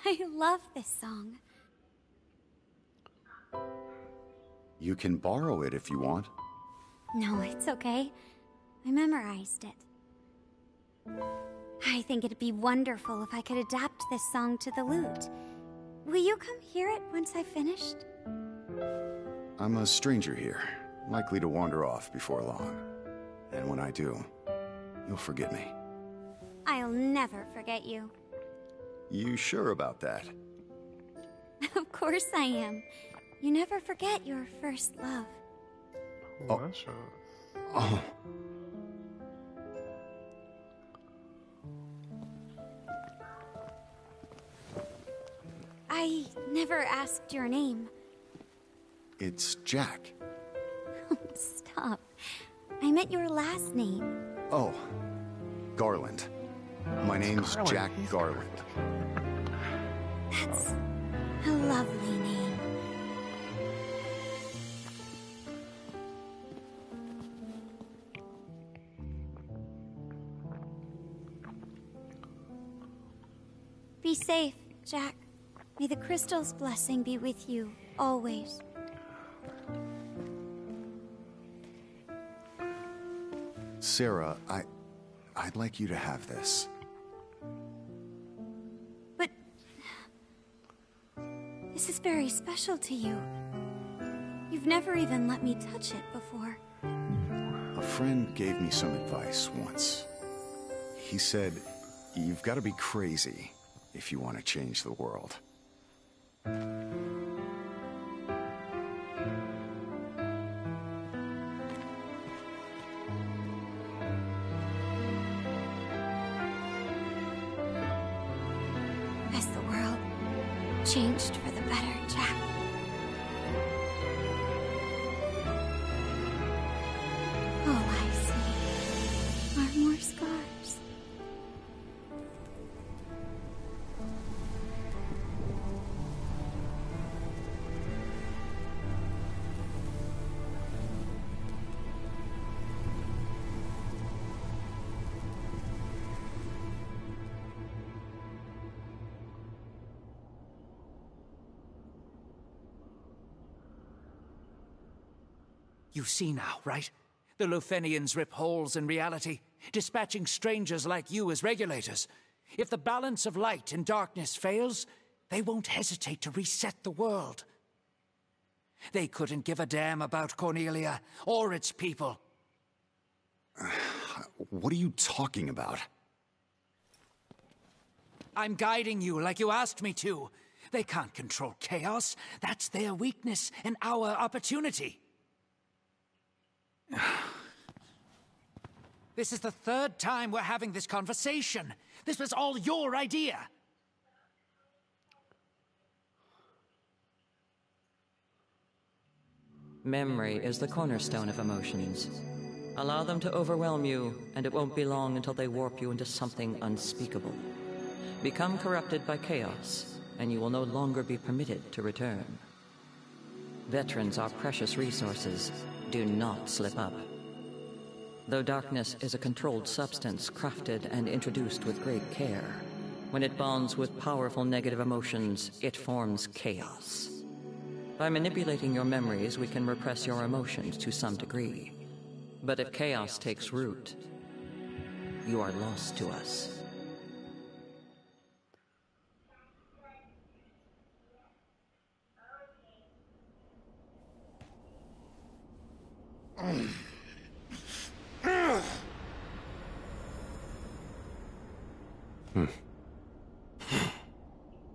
I love this song. You can borrow it if you want. No, it's okay. I memorized it. I think it'd be wonderful if I could adapt this song to the lute. Will you come hear it once I've finished? I'm a stranger here, likely to wander off before long. And when I do, you'll forget me. I'll never forget you. You sure about that? Of course I am. You never forget your first love. Oh. Oh. I never asked your name. It's Jack. Stop. I meant your last name. Oh, Garland. My name's Jack Garland. That's a lovely name. Be safe, Jack. May the crystal's blessing be with you, always. Sarah, I'd like you to have this. But this is very special to you. You've never even let me touch it before. A friend gave me some advice once. He said, you've got to be crazy if you want to change the world. changed for the better, Jack. All I see are more scars. You see now, right? The Lufenians rip holes in reality, dispatching strangers like you as regulators. If the balance of light and darkness fails, they won't hesitate to reset the world. They couldn't give a damn about Cornelia or its people. What are you talking about? I'm guiding you like you asked me to. They can't control chaos. That's their weakness and our opportunity. This is the third time we're having this conversation. This was all your idea. Memory is the cornerstone of emotions. Allow them to overwhelm you, and it won't be long until they warp you into something unspeakable. Become corrupted by chaos, and you will no longer be permitted to return. Veterans are precious resources. Do not slip up. Though darkness is a controlled substance crafted and introduced with great care, when it bonds with powerful negative emotions, it forms chaos. By manipulating your memories, we can repress your emotions to some degree. But if chaos takes root, you are lost to us.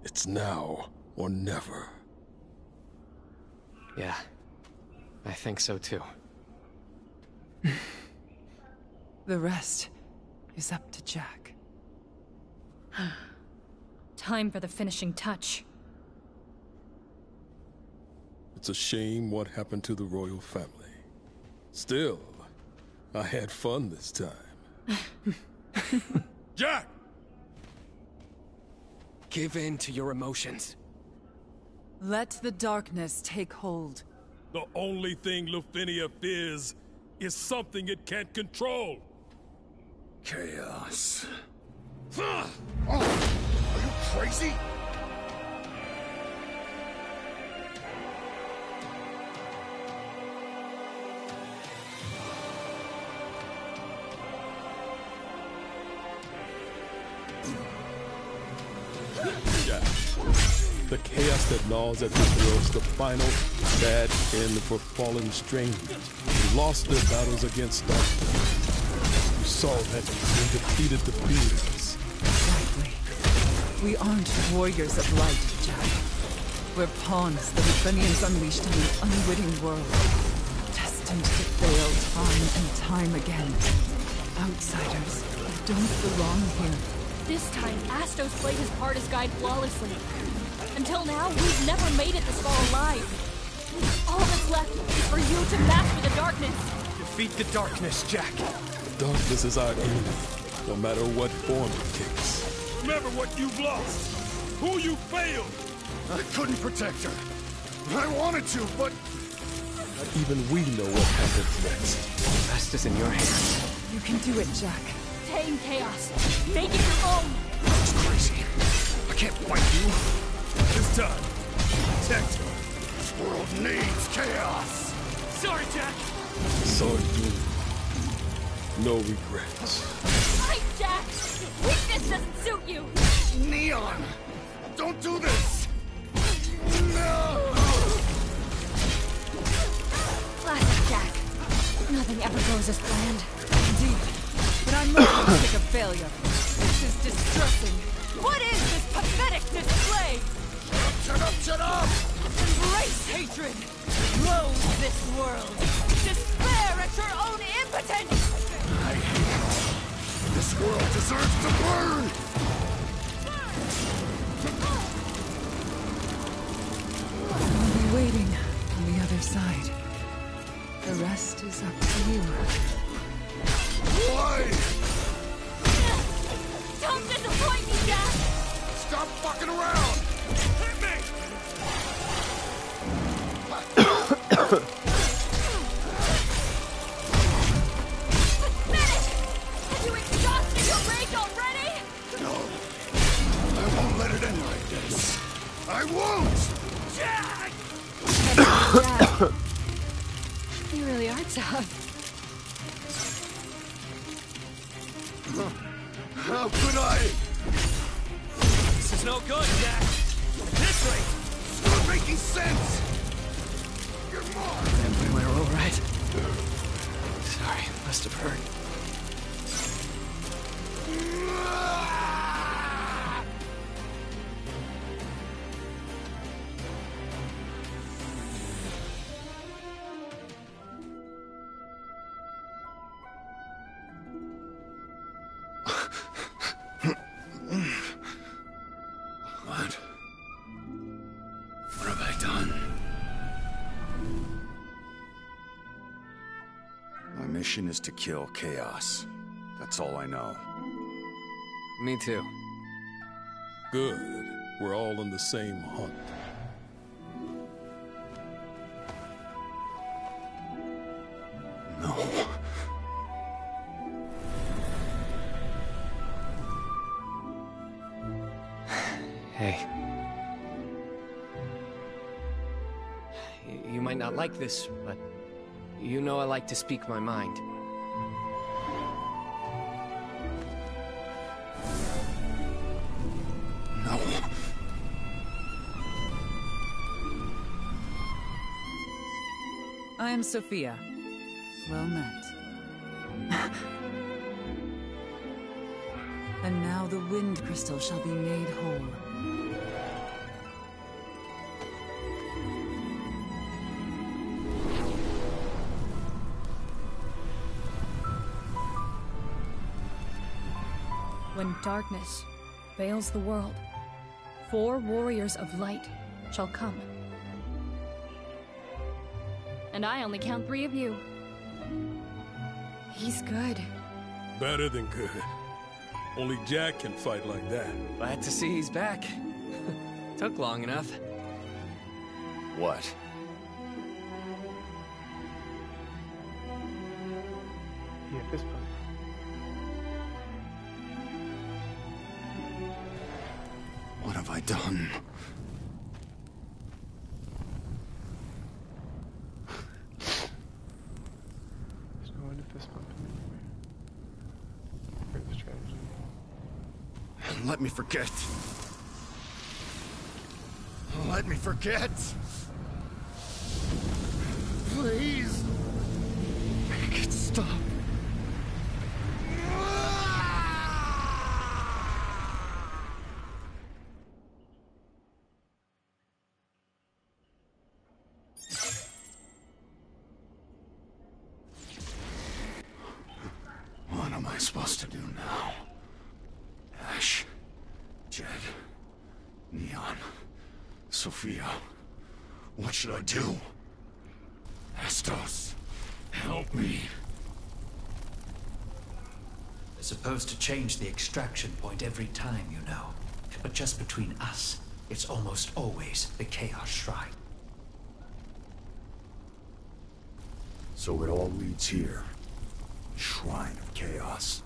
It's now or never. Yeah, I think so too. The rest is up to Jack. Time for the finishing touch. It's a shame what happened to the royal family. Still, I had fun this time. Jack! Give in to your emotions. Let the darkness take hold. The only thing Lufenia fears is something it can't control. Chaos. Oh, are you crazy? The chaos that gnaws at this world's the final, bad end for fallen strangers who lost their battles against darkness. You saw that when defeated the beings. Exactly. We aren't warriors of light, Jack. We're pawns the Lufenians unleashed on an unwitting world, destined to fail time and time again. Outsiders don't belong here. This time, Astos played his part as guide flawlessly. Until now, we've never made it this far alive. All that's left is for you to master the darkness. Defeat the darkness, Jack. Darkness is our enemy, no matter what form it takes. Remember what you've lost, who you failed. I couldn't protect her. I wanted to, but... Not even we know what happens next. The rest is in your hands. You can do it, Jack. Tame chaos. Make it your own. That's crazy. I can't fight you. This time, protect her. This world needs chaos. Sorry, Jack. Sword blue. No regrets. Fight, Jack. Weakness doesn't suit you. Neon! Don't do this! No! Classic Jack. Nothing ever goes as planned. Indeed. But I'm mostly sick of failure. This is distressing. What is this pathetic display? Shut up, shut up! Embrace hatred. Loathe this world. Despair at your own impotence. I hate it all. This world deserves to burn! other side. The rest is up to you. Why? Don't disappoint me, Jack! Stop fucking around! Hit me! Finish! Have you exhausted your rage already? No. I won't let it end like this. I won't! Jack! You really are tough. How could I? This is no good, Jack. At this rate, It's not making sense! You're more! Everywhere all right? Sorry, must have hurt. What have I done? My mission is to kill Chaos. That's all I know. Me too. Good. We're all on the same hunt. No. Hey. You might not like this, but you know I like to speak my mind. No. I am Sophia. Well met. And now the Wind Crystal shall be made whole. When darkness veils the world, 4 warriors of light shall come. And I only count 3 of you. He's good. Better than good. Only Jack can fight like that. Glad to see he's back. Took long enough. What? Yeah, fist bump. What have I done? There's no one to fist bump him anywhere. Great strategy. Let me forget. Let me forget. Please. Make it stop. What am I supposed to do now? Ash, Jed, Neon, Sophia. What should I do? Astos, help me. They're supposed to change the extraction point every time, you know. But just between us, it's almost always the Chaos Shrine. So it all leads here. Shrine of Chaos.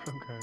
Okay.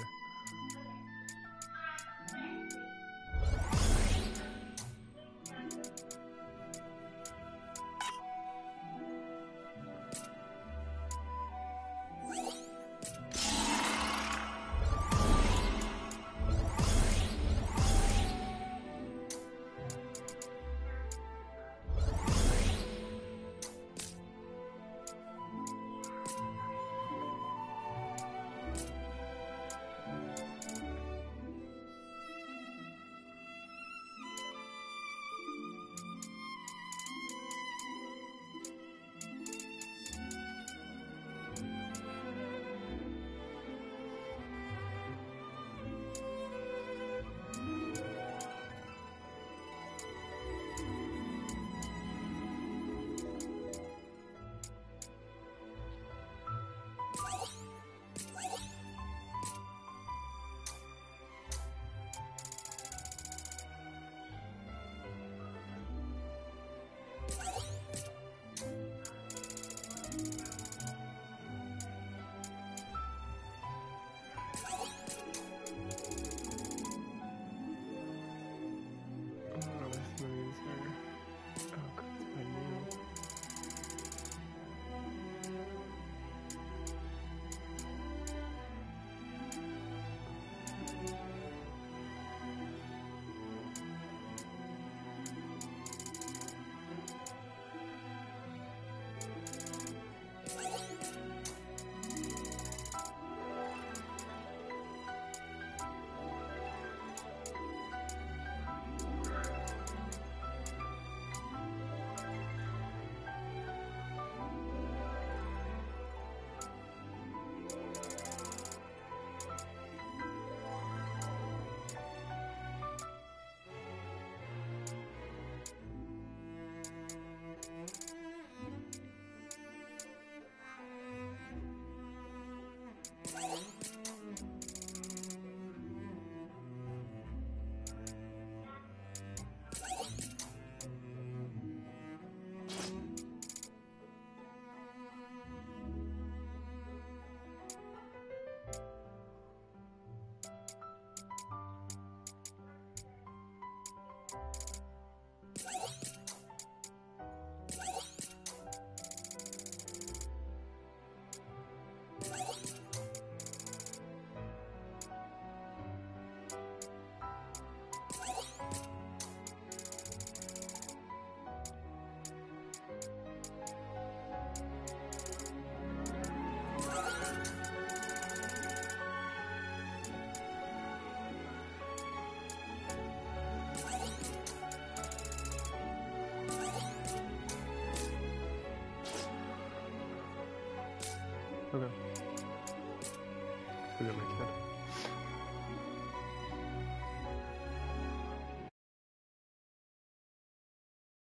Put it in my head.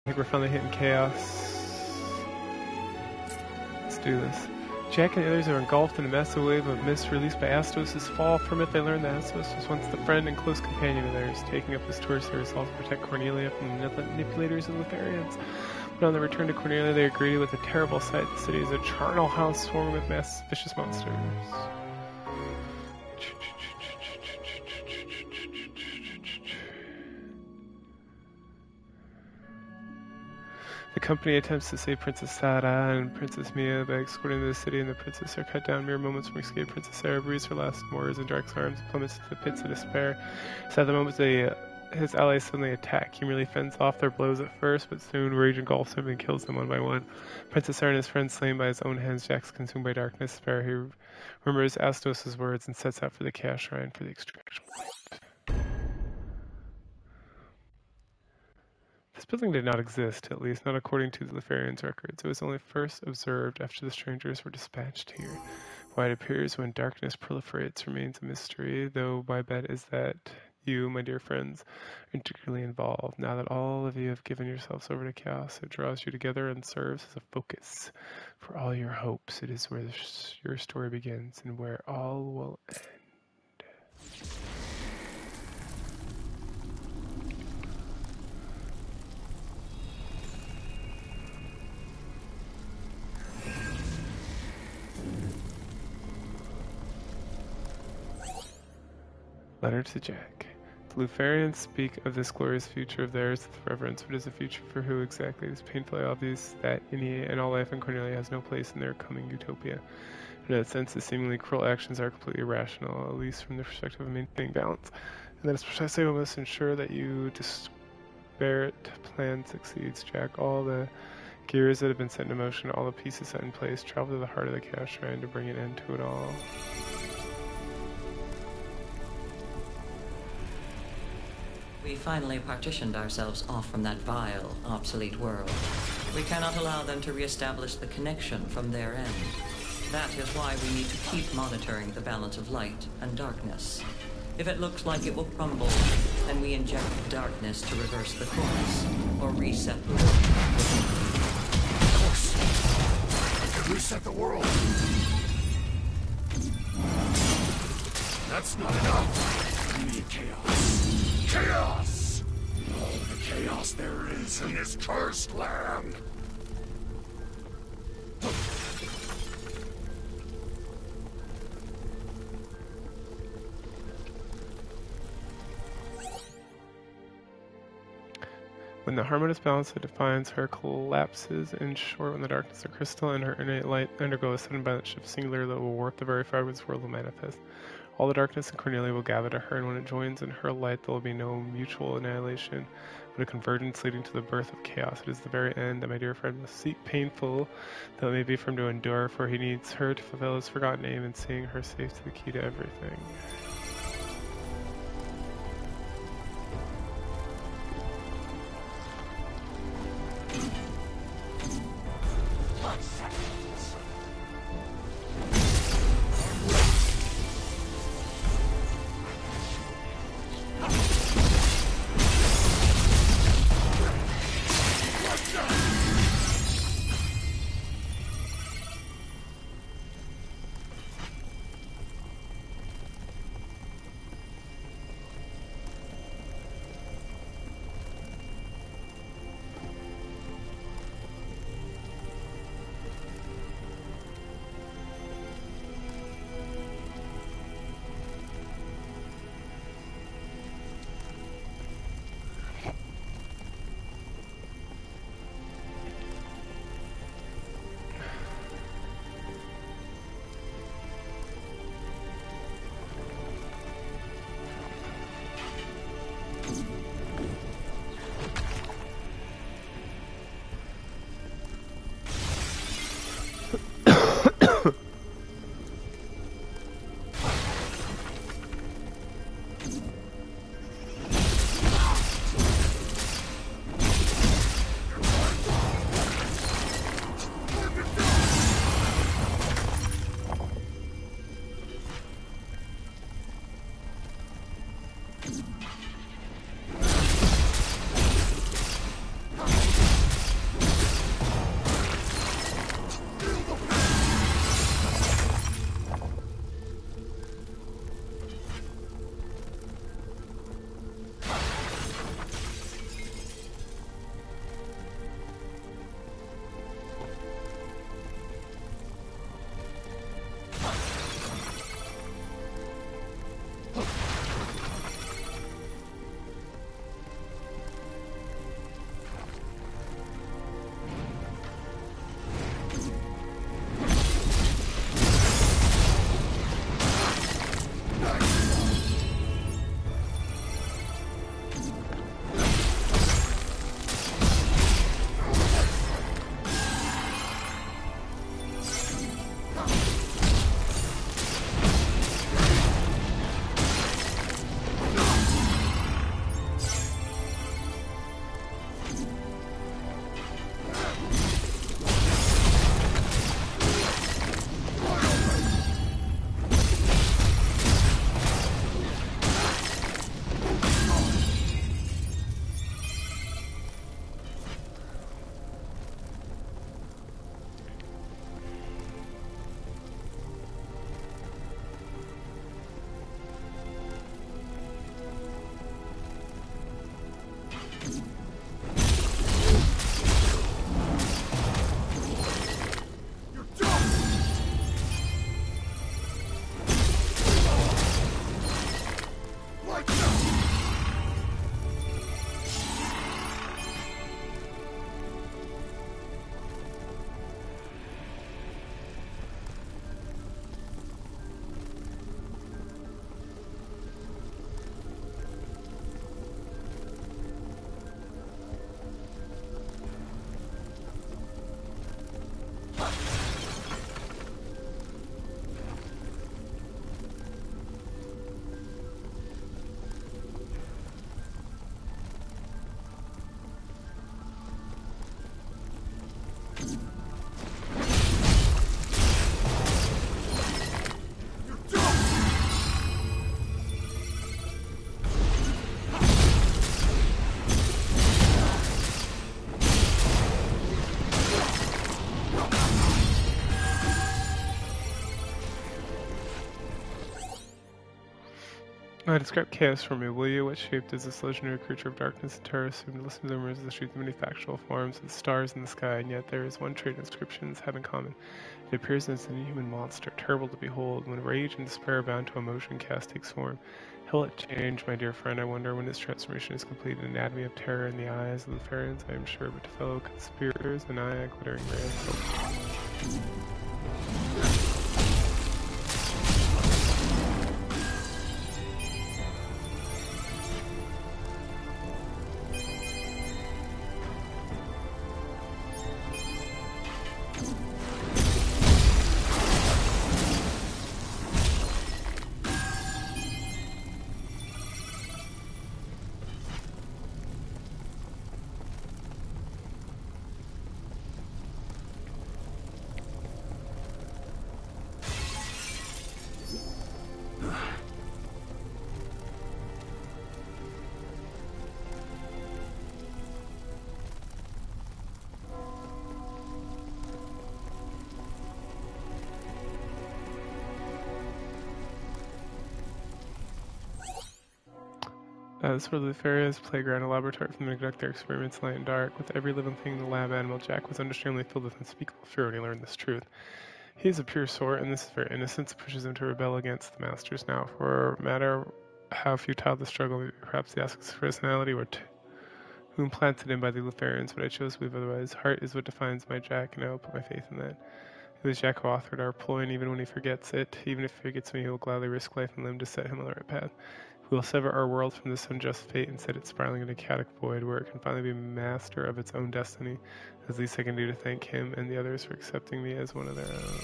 I think we're finally hitting chaos. Let's do this. Jack and the others are engulfed in a massive wave of mist released by Astos' fall. From it, they learn that Astos was once the friend and close companion of theirs, taking up his tour service also to protect Cornelia from the manipulators and Lutherians. But on their return to Cornelia, they are greeted with a terrible sight. The city is a charnel house swarming with mass vicious monsters. The company attempts to save Princess Sarah and Princess Mia by escorting to the city, and the princess are cut down mere moments from escape. Princess Sarah breathes her last words in Dark's arms and plummets to the pits of despair. So at the moment his allies suddenly attack. He merely fends off their blows at first, but soon rage engulfs him and kills them one by one. Princess Sarah and his friends slain by his own hands. Jack's consumed by darkness. Despair. He remembers Astos' words and sets out for the Chaos Shrine for the extraction point. This building did not exist, at least not according to the Lutherians' records. It was only first observed after the strangers were dispatched here. Why it appears when darkness proliferates remains a mystery, though my bet is that you, my dear friends, are integrally involved. Now that all of you have given yourselves over to chaos, it draws you together and serves as a focus for all your hopes. It is where your story begins and where all will end. Letter to Jack. The Lutherians speak of this glorious future of theirs with reverence, but is a future for who exactly? It is painfully obvious that any and all life in Cornelia has no place in their coming utopia. In that sense, the seemingly cruel actions are completely irrational, at least from the perspective of maintaining balance. And that is precisely what must ensure that your disparate plan succeeds, Jack. All the gears that have been set in motion, all the pieces set in place, travel to the heart of the Chaos Shrine to bring an end to it all. We finally partitioned ourselves off from that vile, obsolete world. We cannot allow them to reestablish the connection from their end. That is why we need to keep monitoring the balance of light and darkness. If it looks like it will crumble, then we inject darkness to reverse the course, or reset the world. Of course, I can reset the world. That's not enough. We need chaos. Chaos! All the chaos there is in this cursed land! When the harmonious balance that defines her collapses, in short, when the darkness of crystal and her innate light undergo a sudden violent shift singular that will warp the very fabric of this world will manifest. All the darkness in Cornelia will gather to her, and when it joins in her light, there will be no mutual annihilation, but a convergence leading to the birth of chaos. It is the very end that my dear friend must seek, painful though it may be for him to endure, for he needs her to fulfill his forgotten aim, and seeing her safe to the key to everything. Describe chaos for me, will you? What shape does this legendary creature of darkness and terror assume? To listen to the rumors of the truth of many factual forms, with stars in the sky, and yet there is one trait inscriptions have in common. It appears as an inhuman monster, terrible to behold. When rage and despair bound to emotion, chaos takes form. How will it change, my dear friend? I wonder when its transformation is complete. An anatomy of terror in the eyes of the Lufarians, I am sure, but to fellow conspirators, and I, a glittering ray of hope. This was Lufaria's playground, a laboratory from the neglect their experiments light and dark. With every living thing in the lab animal, Jack was understandably filled with unspeakable fear when he learned this truth. He is a pure sort, and this is very innocence pushes him to rebel against the masters now. For no matter how futile the struggle, perhaps the aspects of personality were who implanted him by the Lufarians, but I chose to believe otherwise. Heart is what defines my Jack, and I will put my faith in that. It was Jack who authored our ploy, and even when he forgets it, even if he forgets me, he will gladly risk life and limb to set him on the right path. We will sever our world from this unjust fate and set it spiraling into a chaotic void where it can finally be master of its own destiny. As least I can do to thank him and the others for accepting me as one of their own.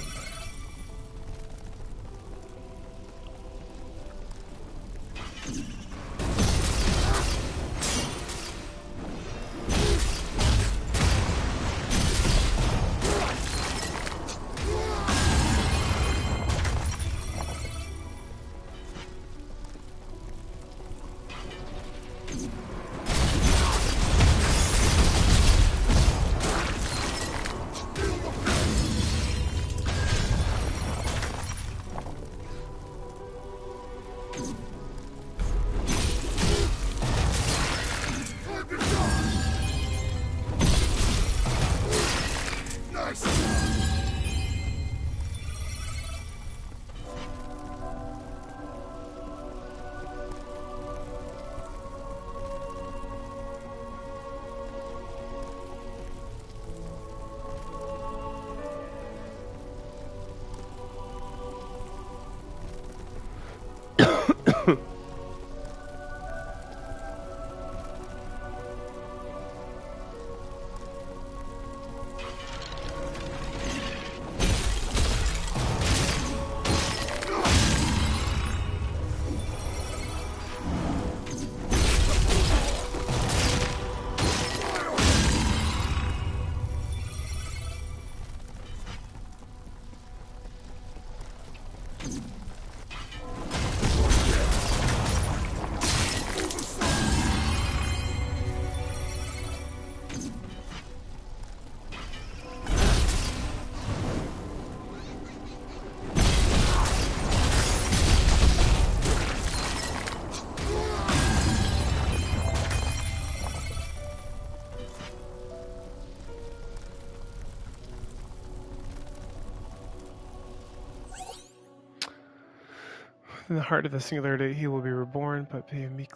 In the heart of the singularity, he will be reborn, but being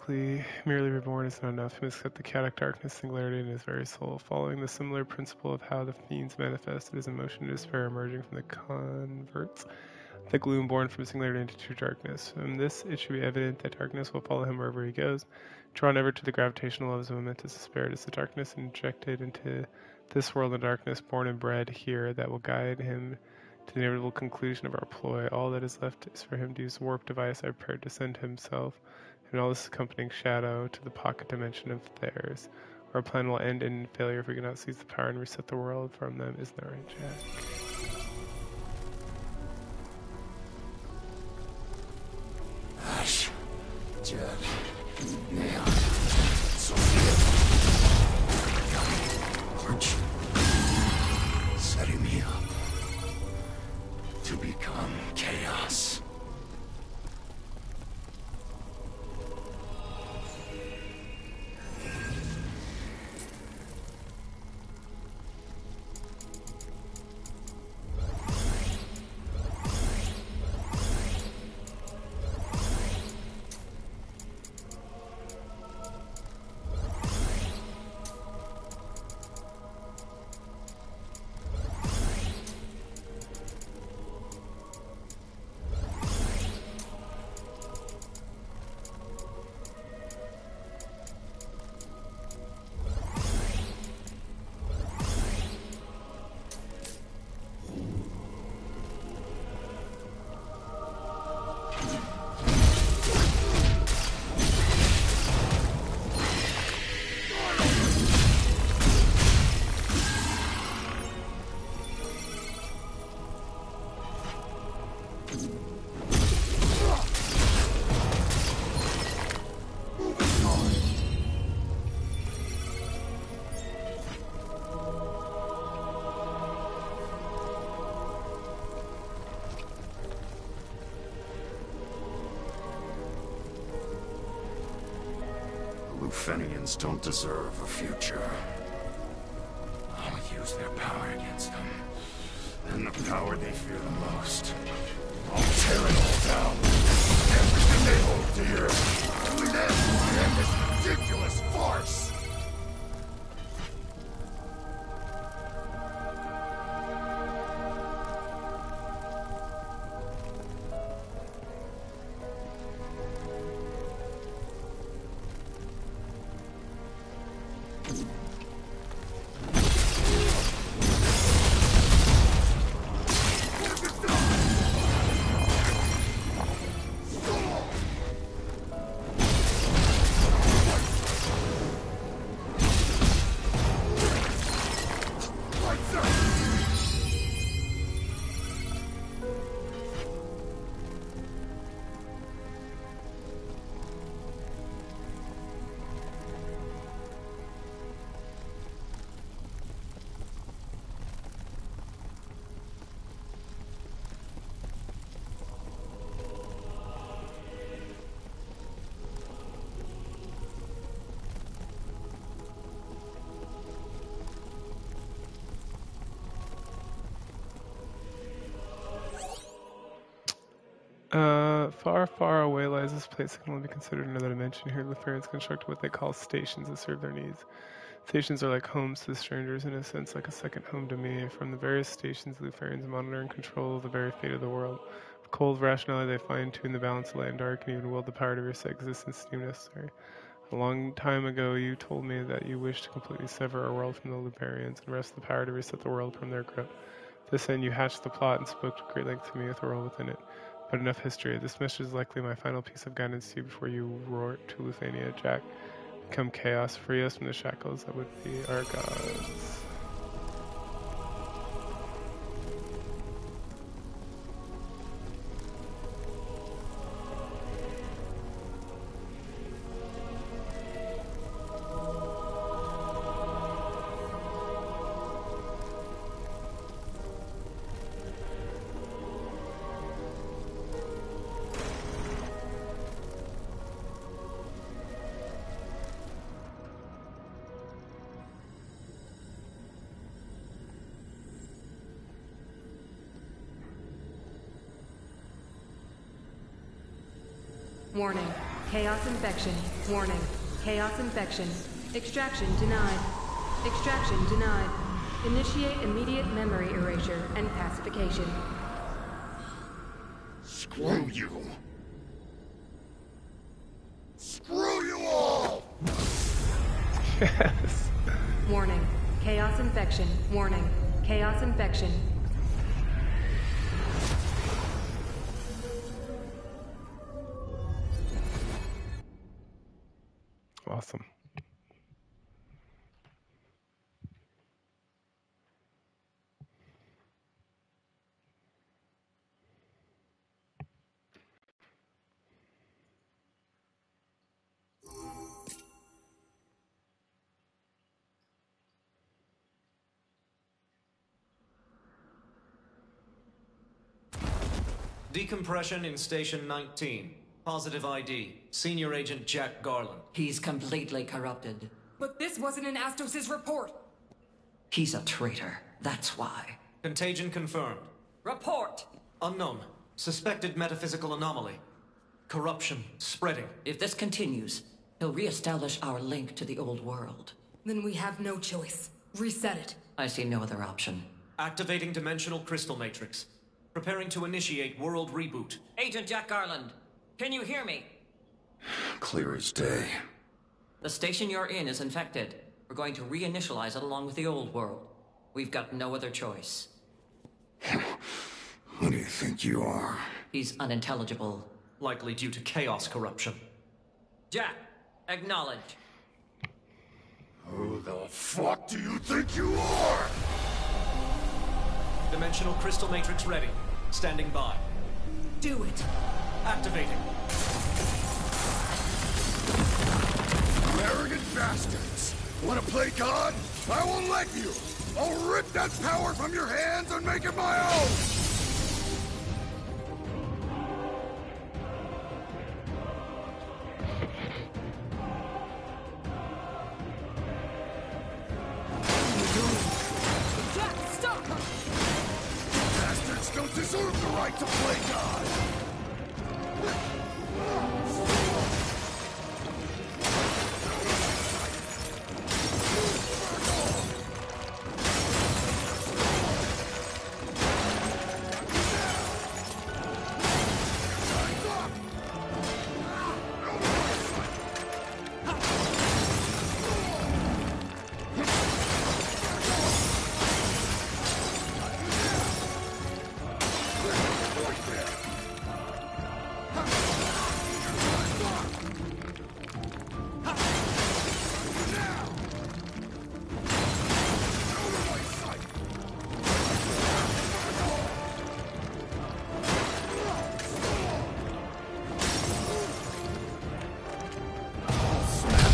merely reborn is not enough. He must accept the chaotic darkness singularity in his very soul, following the similar principle of how the fiends manifested his emotion and despair emerging from the converts, the gloom born from singularity into true darkness. From this, it should be evident that darkness will follow him wherever he goes, drawn ever to the gravitational loves of momentous despair. It is the darkness injected into this world and darkness born and bred here that will guide him to the inevitable conclusion of our ploy. All that is left is for him to use the warp device I prepared to send himself, and all this accompanying shadow to the pocket dimension of theirs. Our plan will end in failure if we cannot seize the power and reset the world from them. Isn't that right, Jack? Ash, Jed, Neon, Arch, setting me up to become chaos. Lufenians don't deserve a future. I'll use their power against them. And the power they fear the most. I'll tear it all down. Everything they hold dear. Only then will we end this ridiculous farce. Far, far away lies this place that can only be considered another dimension. Here, Lufarians construct what they call stations that serve their needs. Stations are like homes to the strangers, in a sense like a second home to me. From the various stations, Lufarians monitor and control the very fate of the world. With cold rationality, they fine-tune the balance of light and dark, and even wield the power to reset existence if necessary. A long time ago, you told me that you wished to completely sever our world from the Luparians and wrest the power to reset the world from their grip. To this end, you hatched the plot and spoke to great length to me with the world within it. But enough history. This message is likely my final piece of guidance to you before you roar to Lufania, Jack. Become chaos, free us from the shackles that would be our gods. Warning. Chaos infection. Warning. Chaos infection. Extraction denied. Extraction denied. Initiate immediate memory erasure and pacification. Screw you. Screw you all! Yes. Warning. Chaos infection. Warning. Chaos infection. Awesome. Decompression in Station 19. Positive ID. Senior Agent Jack Garland. He's completely corrupted. But this wasn't in Astos' report. He's a traitor. That's why. Contagion confirmed. Report! Unknown. Suspected metaphysical anomaly. Corruption spreading. If this continues, he'll re-establish our link to the old world. Then we have no choice. Reset it. I see no other option. Activating Dimensional Crystal Matrix. Preparing to initiate world reboot. Agent Jack Garland, can you hear me? Clear as day. The station you're in is infected. We're going to reinitialize it along with the old world. We've got no other choice. Who do you think you are? He's unintelligible. Likely due to chaos corruption. Jack, acknowledge. Who the fuck do you think you are? Dimensional Crystal Matrix ready. Standing by. Do it. Activating. You arrogant bastards! Wanna play God? I won't let you! I'll rip that power from your hands and make it my own! to play God!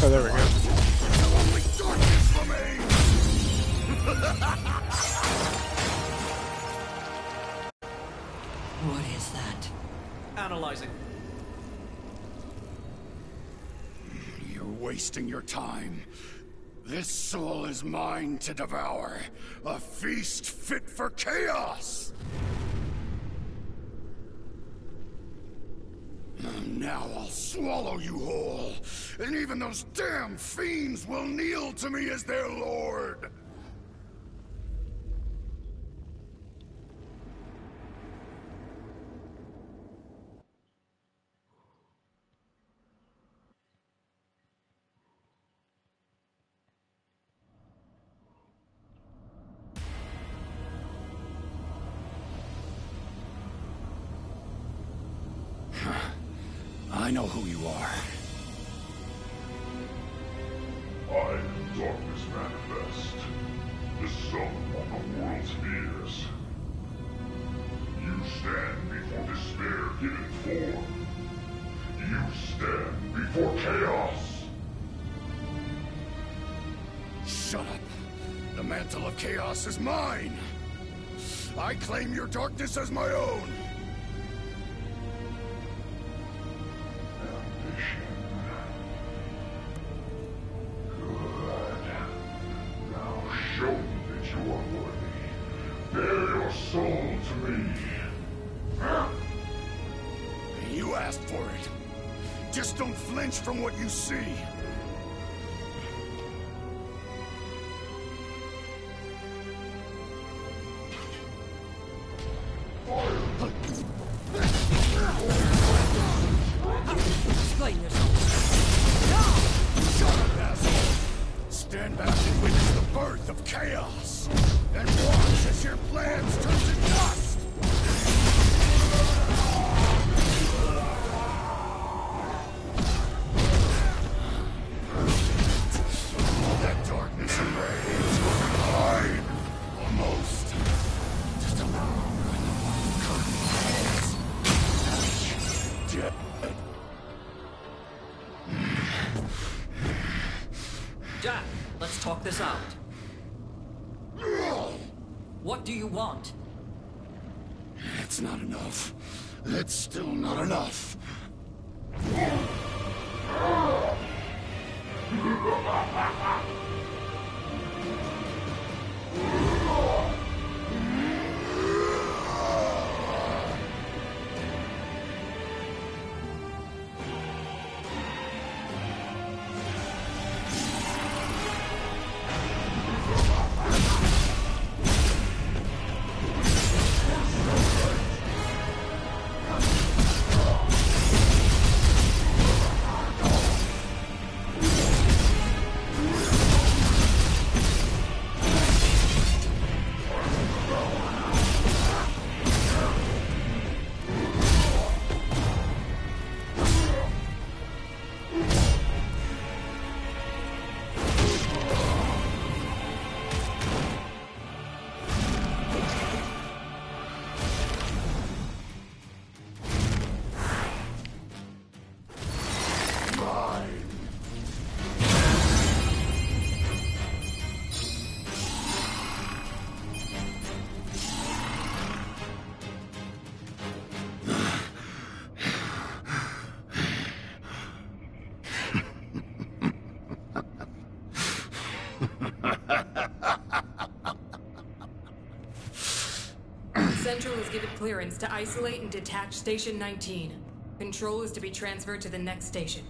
Oh, there we go. What is that? Analyzing. You're wasting your time. This soul is mine to devour. A feast fit for chaos! Now I'll swallow you whole, and even those damn fiends will kneel to me as their lord! I know who you are. I am Darkness Manifest, the sum of the world's fears. You stand before despair given form. You stand before chaos. Shut up. The mantle of chaos is mine. I claim your darkness as my own. Show me that you are worthy. Bear your soul to me. You asked for it. Just don't flinch from what you see. Explain yourself. No! Shut up, asshole! Stand back and witness the birth of chaos! And watch as your plans turn to dust! That darkness and rage were mine! Almost. Just a moment when the curtain falls. Dead. Jack, let's talk this out. What do you want? It's not enough. It's still not enough. clearance to isolate and detach Station 19. Control is to be transferred to the next station.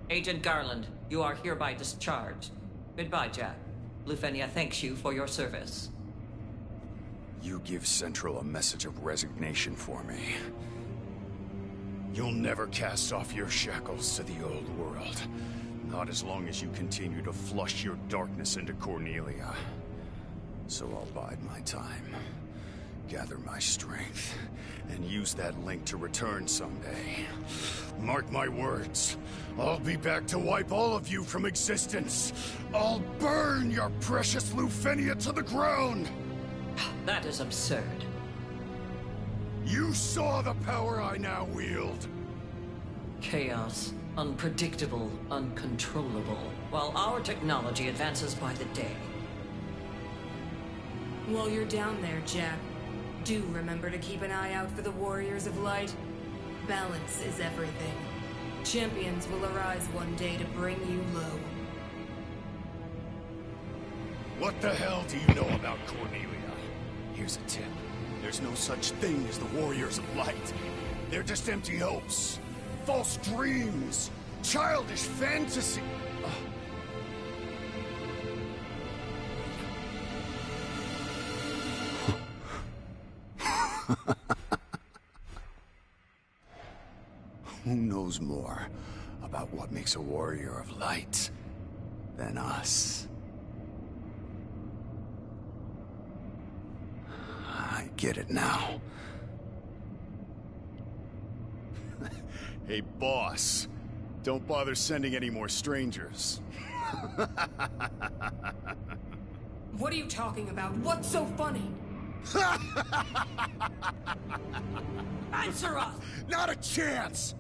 Agent Garland, you are hereby discharged. Goodbye, Jack. Lufenia thanks you for your service. You give Central a message of resignation for me. You'll never cast off your shackles to the old world. Not as long as you continue to flush your darkness into Cornelia. So I'll bide my time, gather my strength, and use that link to return someday. Mark my words, I'll be back to wipe all of you from existence. I'll burn your precious Lufenia to the ground! That is absurd. You saw the power I now wield! Chaos. Unpredictable, uncontrollable, while our technology advances by the day. While you're down there, Jack, do remember to keep an eye out for the Warriors of Light. Balance is everything. Champions will arise one day to bring you low. What the hell do you know about Cornelia? Here's a tip. There's no such thing as the Warriors of Light. They're just empty hopes. False dreams. Childish fantasy. Who knows more about what makes a warrior of light than us? I get it now. Hey, boss. Don't bother sending any more strangers. What are you talking about? What's so funny? Answer us! Not a chance!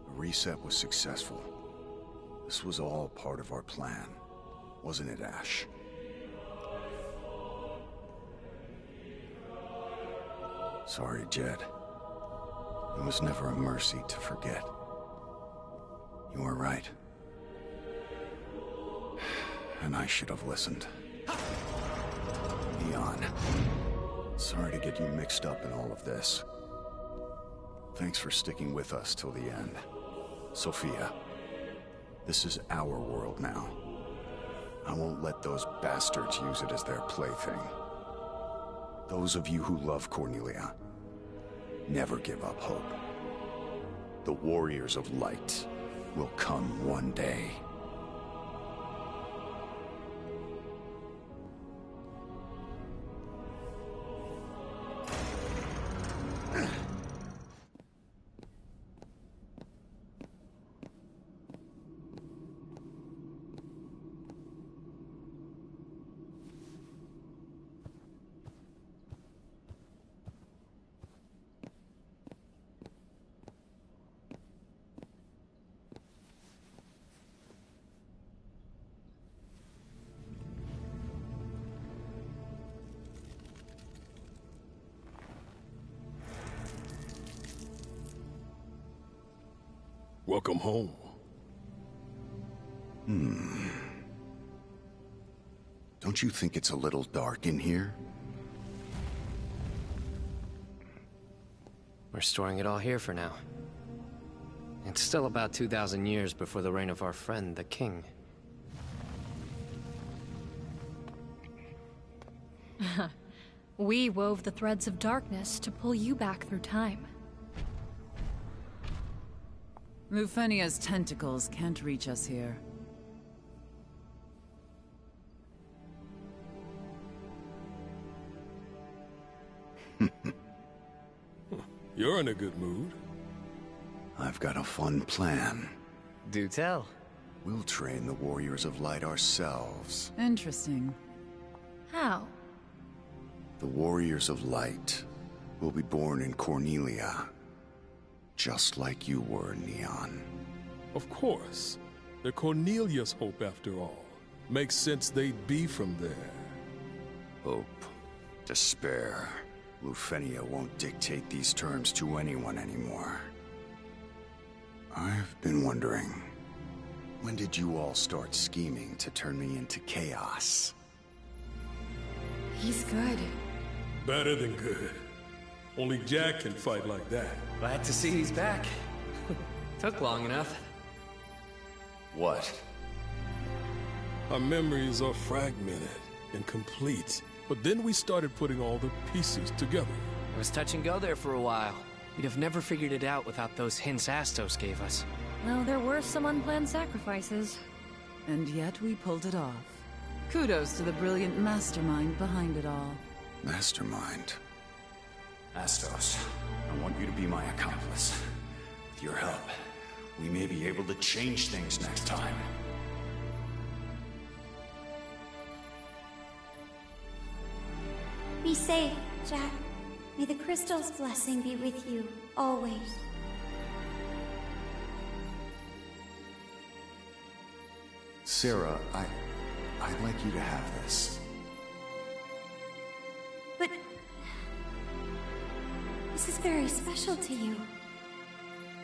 The reset was successful. This was all part of our plan, wasn't it, Ash? Sorry, Jed. It was never a mercy to forget. You were right. And I should have listened. Leon, sorry to get you mixed up in all of this. Thanks for sticking with us till the end. Sophia, this is our world now. I won't let those bastards use it as their plaything. Those of you who love Cornelia, never give up hope. The Warriors of Light will come one day. Welcome home. Don't you think it's a little dark in here? We're storing it all here for now. It's still about 2,000 years before the reign of our friend, the King. We wove the threads of darkness to pull you back through time. Lufenia's tentacles can't reach us here. You're in a good mood. I've got a fun plan. Do tell. We'll train the Warriors of Light ourselves. Interesting. How? The Warriors of Light will be born in Cornelia. Just like you were, Neon. Of course. They're Cornelia's hope after all. Makes sense they'd be from there. Hope. Despair. Lufenia won't dictate these terms to anyone anymore. I've been wondering, when did you all start scheming to turn me into chaos? He's good. Better than good. Only Jack can fight like that. Glad to see he's back. Took long enough. What? Our memories are fragmented, incomplete. But then we started putting all the pieces together. It was touch and go there for a while. We'd have never figured it out without those hints Astos gave us. Though there were some unplanned sacrifices. And yet we pulled it off. Kudos to the brilliant mastermind behind it all. Mastermind? Astos, I want you to be my accomplice. With your help, we may be able to change things next time. Be safe, Jack. May the crystal's blessing be with you, always. Sarah, I'd like you to have this. But... this is very special to you.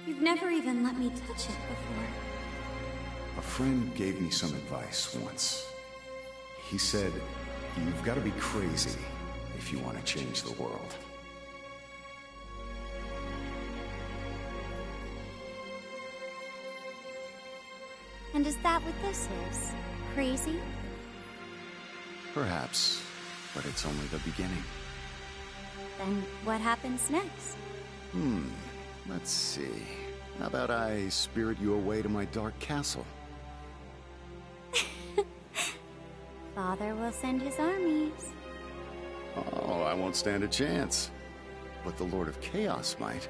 You've never even let me touch it before. A friend gave me some advice once. He said, you've got to be crazy if you want to change the world. And is that what this is? Crazy? Perhaps, but it's only the beginning. Then what happens next? Let's see. How about I spirit you away to my dark castle? Father will send his armies. Oh, I won't stand a chance. But the Lord of Chaos might.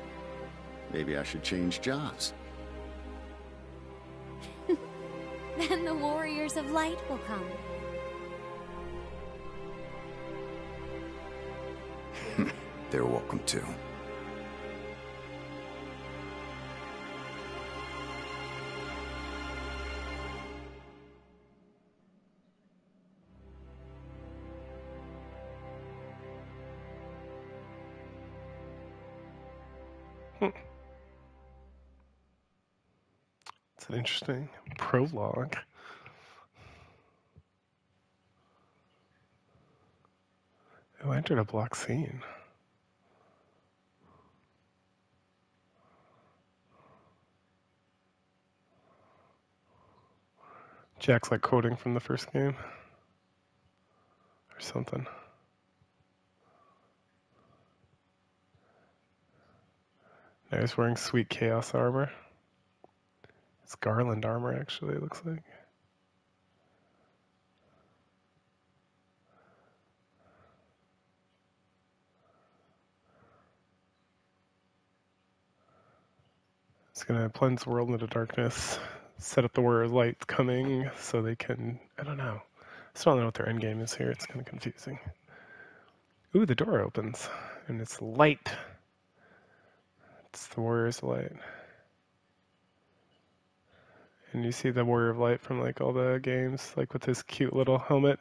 Maybe I should change jobs. Then the Warriors of Light will come. They're welcome too. It's an interesting prologue. Who entered a block scene? Jack's like quoting from the first game. Or something. Now he's wearing sweet chaos armor. It's Garland armor, actually, it looks like. It's gonna plunge the world into darkness, set up the Warrior of Light coming so they can, I don't know. I still don't know what their end game is here, it's kind of confusing. Ooh, the door opens, and it's light. It's the Warriors of Light. And you see the Warrior of Light from like all the games, like with his cute little helmet.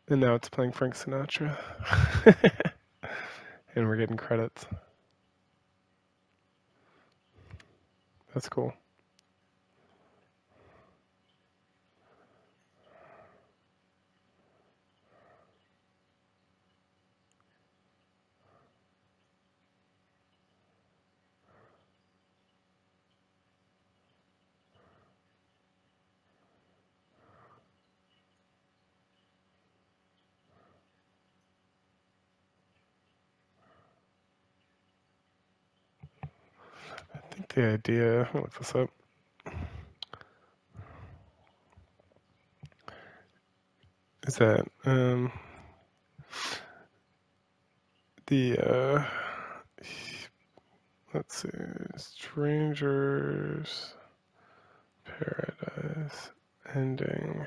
And now it's playing Frank Sinatra. And we're getting credits. That's cool. the idea. I'll look this up. Is that let's see, Strangers Paradise ending.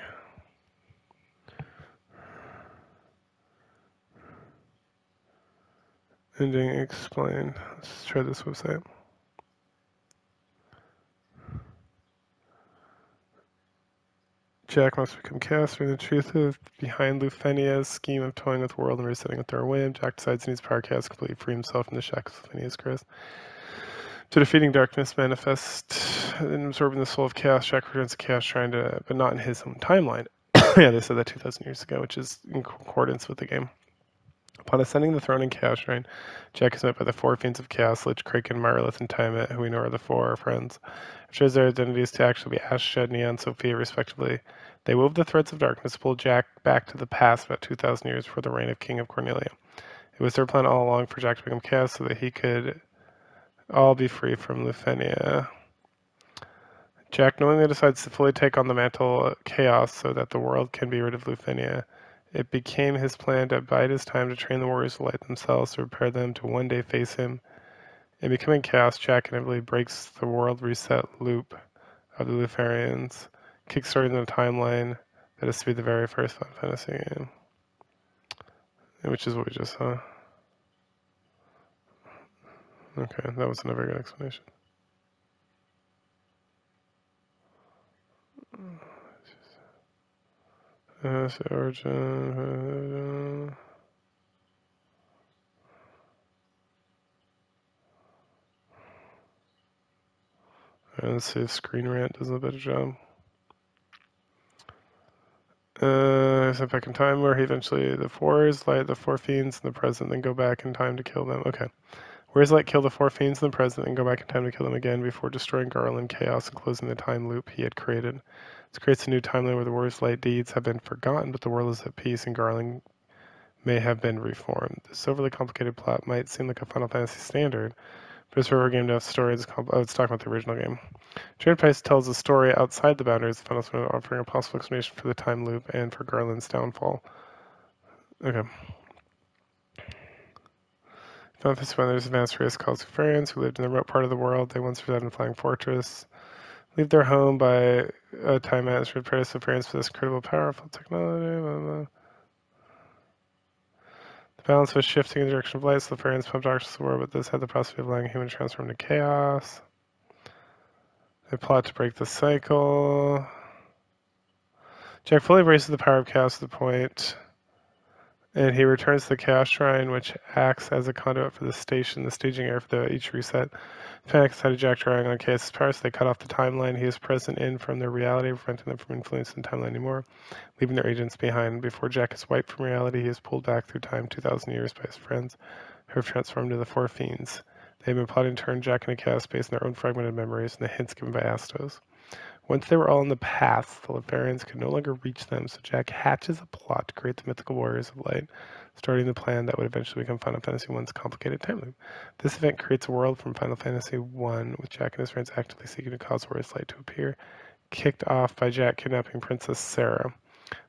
Ending explained. Let's try this website. Jack must become Chaos, the truth behind Lufenia's scheme of toying with the world and resetting with their whim. Jack decides he needs power Chaos to completely free himself from the shackles of Lufenia's curse. To defeating darkness, manifest and absorbing the soul of Chaos, Jack returns to Chaos Shrine, but not in his own timeline. Yeah, they said that 2,000 years ago, which is in concordance with the game. Upon ascending the throne in Chaos Shrine, Jack is met by the four fiends of Chaos, Lich, Kraken, Myrlith, and Tiamat, who we know are the four friends. Shows their identities to actually be Ash, Shednia, and Sophia, respectively. They wove the threads of darkness to pull Jack back to the past about 2,000 years before the reign of King of Cornelia. It was their plan all along for Jack to become Chaos so that he could all be free from Lufenia. Jack knowingly decides to fully take on the mantle of Chaos so that the world can be rid of Lufenia. It became his plan to bide his time to train the warriors of light themselves to prepare them to one day face him. In becoming Chaos, Jack inevitably breaks the world reset loop of the Lufarians, kickstarting the timeline that is to be the very first Final Fantasy game. Which is what we just saw. Okay, that was not a very good explanation. Origin. Let's see if Screen Rant does a better job. Sent back in time where he eventually the four fiends in the present, then go back in time to kill them. Okay. Whereas Light kill the four fiends in the present and go back in time to kill them again before destroying Garland, Chaos, and closing the time loop he had created. This creates a new timeline where the Warriors' Light deeds have been forgotten, but the world is at peace and Garland may have been reformed. This overly complicated plot might seem like a Final Fantasy standard, but it's for a game to have story. It's talking about the original game. Jade Price tells a story outside the boundaries of Final Fantasy, offering a possible explanation for the time loop and for Garland's downfall. Okay. Final Fantasy 1, there's advanced race called Lufarians who lived in the remote part of the world. They once resided in a flying fortress. Leave their home by a time as Lufarians possess incredible powerful technology. Blah, blah. The balance was shifting in the direction of light, so Lufarians pumped darkness to the world, but this had the possibility of allowing humans to transform into chaos. They plot to break the cycle. Jack fully embraces the power of chaos to the point, and he returns to the Chaos Shrine, which acts as a conduit for the staging area for each reset. Panic decided Jack drawing on Chaos' power, so they cut off the timeline he is present in from their reality, preventing them from influencing the timeline anymore, leaving their agents behind. Before Jack is wiped from reality, he is pulled back through time 2,000 years by his friends, who have transformed into the Four Fiends. They have been plotting to turn Jack into chaos based on their own fragmented memories and the hints given by Astos. Once they were all in the past, the Lufarians could no longer reach them, so Jack hatches a plot to create the mythical Warriors of Light, starting the plan that would eventually become Final Fantasy I's complicated time loop. This event creates a world from Final Fantasy I, with Jack and his friends actively seeking to cause Warriors Light to appear, kicked off by Jack kidnapping Princess Sarah.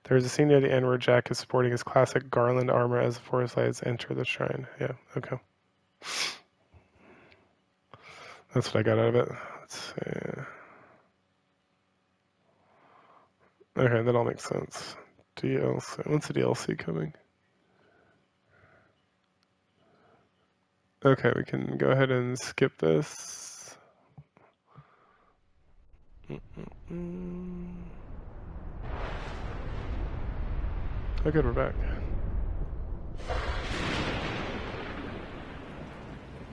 There is a scene near the end where Jack is sporting his classic Garland armor as the Warriors Lights enter the shrine. Yeah, okay. That's what I got out of it. Let's see. Okay, that all makes sense. DLC. When's the DLC coming? Okay, we can go ahead and skip this. Oh good, we're back.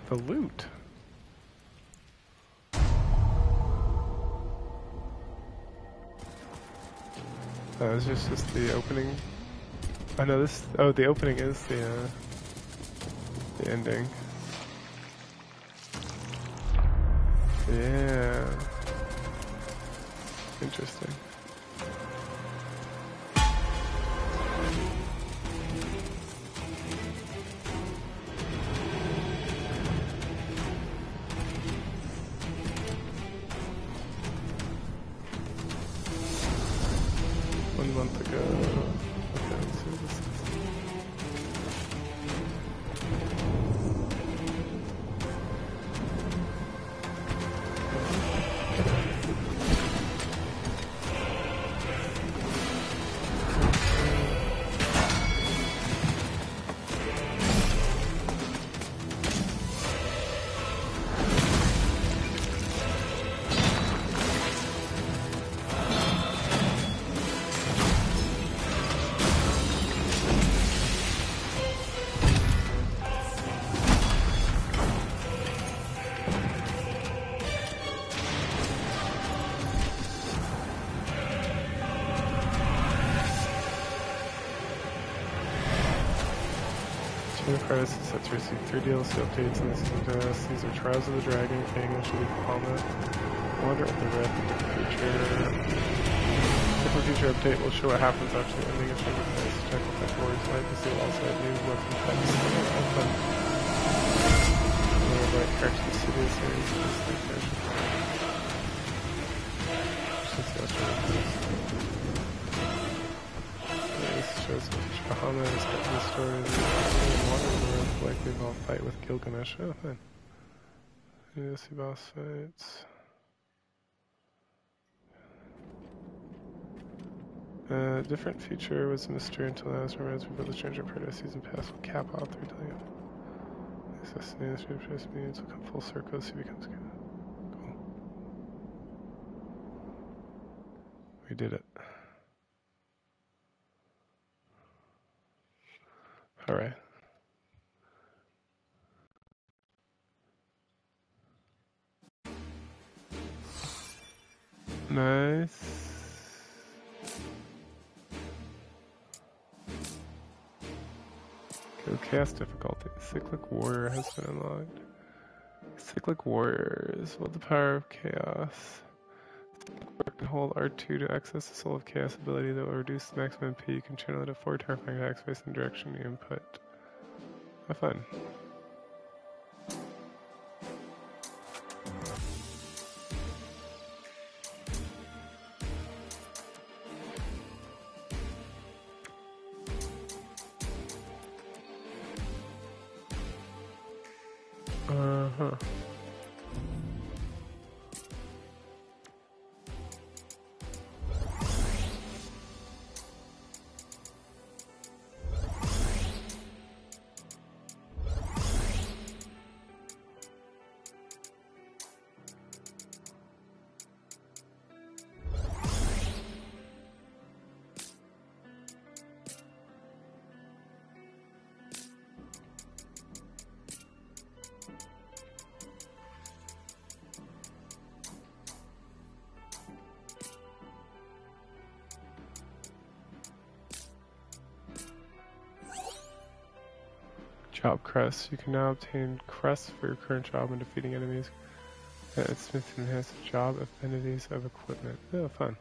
The loot. Is this just the opening? Oh no, this. Oh, the opening is the ending. Yeah. Interesting. month ago. Okay, let's see what this is. Price is set to receive 3 DLC updates in the season pass. These are Trials of the Dragon, King, Shady Palma, Wander of the Red, Different Future update will show what happens after the ending of Shadow Price. Check with that Warriors Light to see also have new weapon types. More like Cartoon City series, just like version. Since yesterday. This shows Bahama is got the story of the water in the room, likely involve fight with Gilgamesh. Oh, fine. You see boss fights. Different feature was a mystery until now. Reminds me of the Stranger Paradise season pass will cap off 3 times. Accessing the Stranger Paradise means will come full circle as he becomes good. Cool. We did it. Alright. Nice. Go Chaos difficulty. Cyclic Warrior has been unlocked. Cyclic Warriors wield the power of Chaos. Hold R2 to access the Soul of Chaos ability that will reduce the maximum MP. You can channel it at 4 terrifying attacks based on the direction you input. Have fun. Uh-huh. Job crests. You can now obtain crests for your current job when defeating enemies. It's meant to enhance the job affinities of equipment. Oh, fun.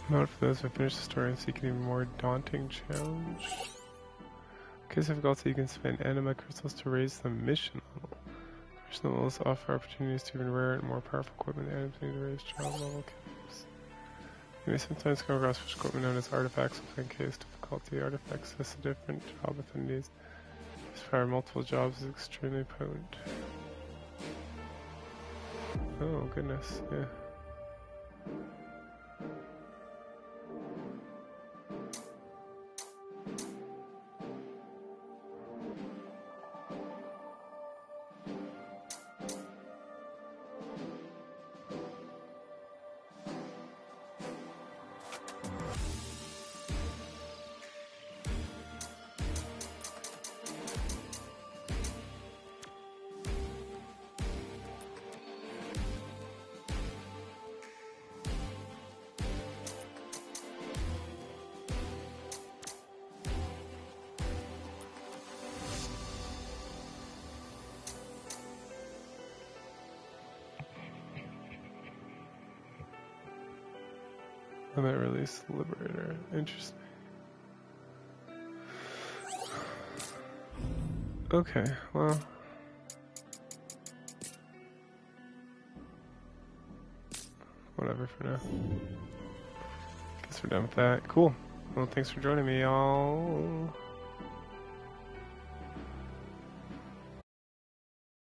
Note for those who finish the story and seek an even more daunting challenge. In case of difficulty, you can spend anima crystals to raise the mission level. Mission levels offer opportunities to even rarer and more powerful equipment items need to raise job level caps. You may sometimes come across such equipment known as artifacts with case difficulty. Artifacts has different job affinities. This fire multiple jobs is extremely potent. Oh, goodness, yeah. I might release the Liberator. Interesting. Okay, well. Whatever for now. Guess we're done with that. Cool. Well, thanks for joining me, y'all.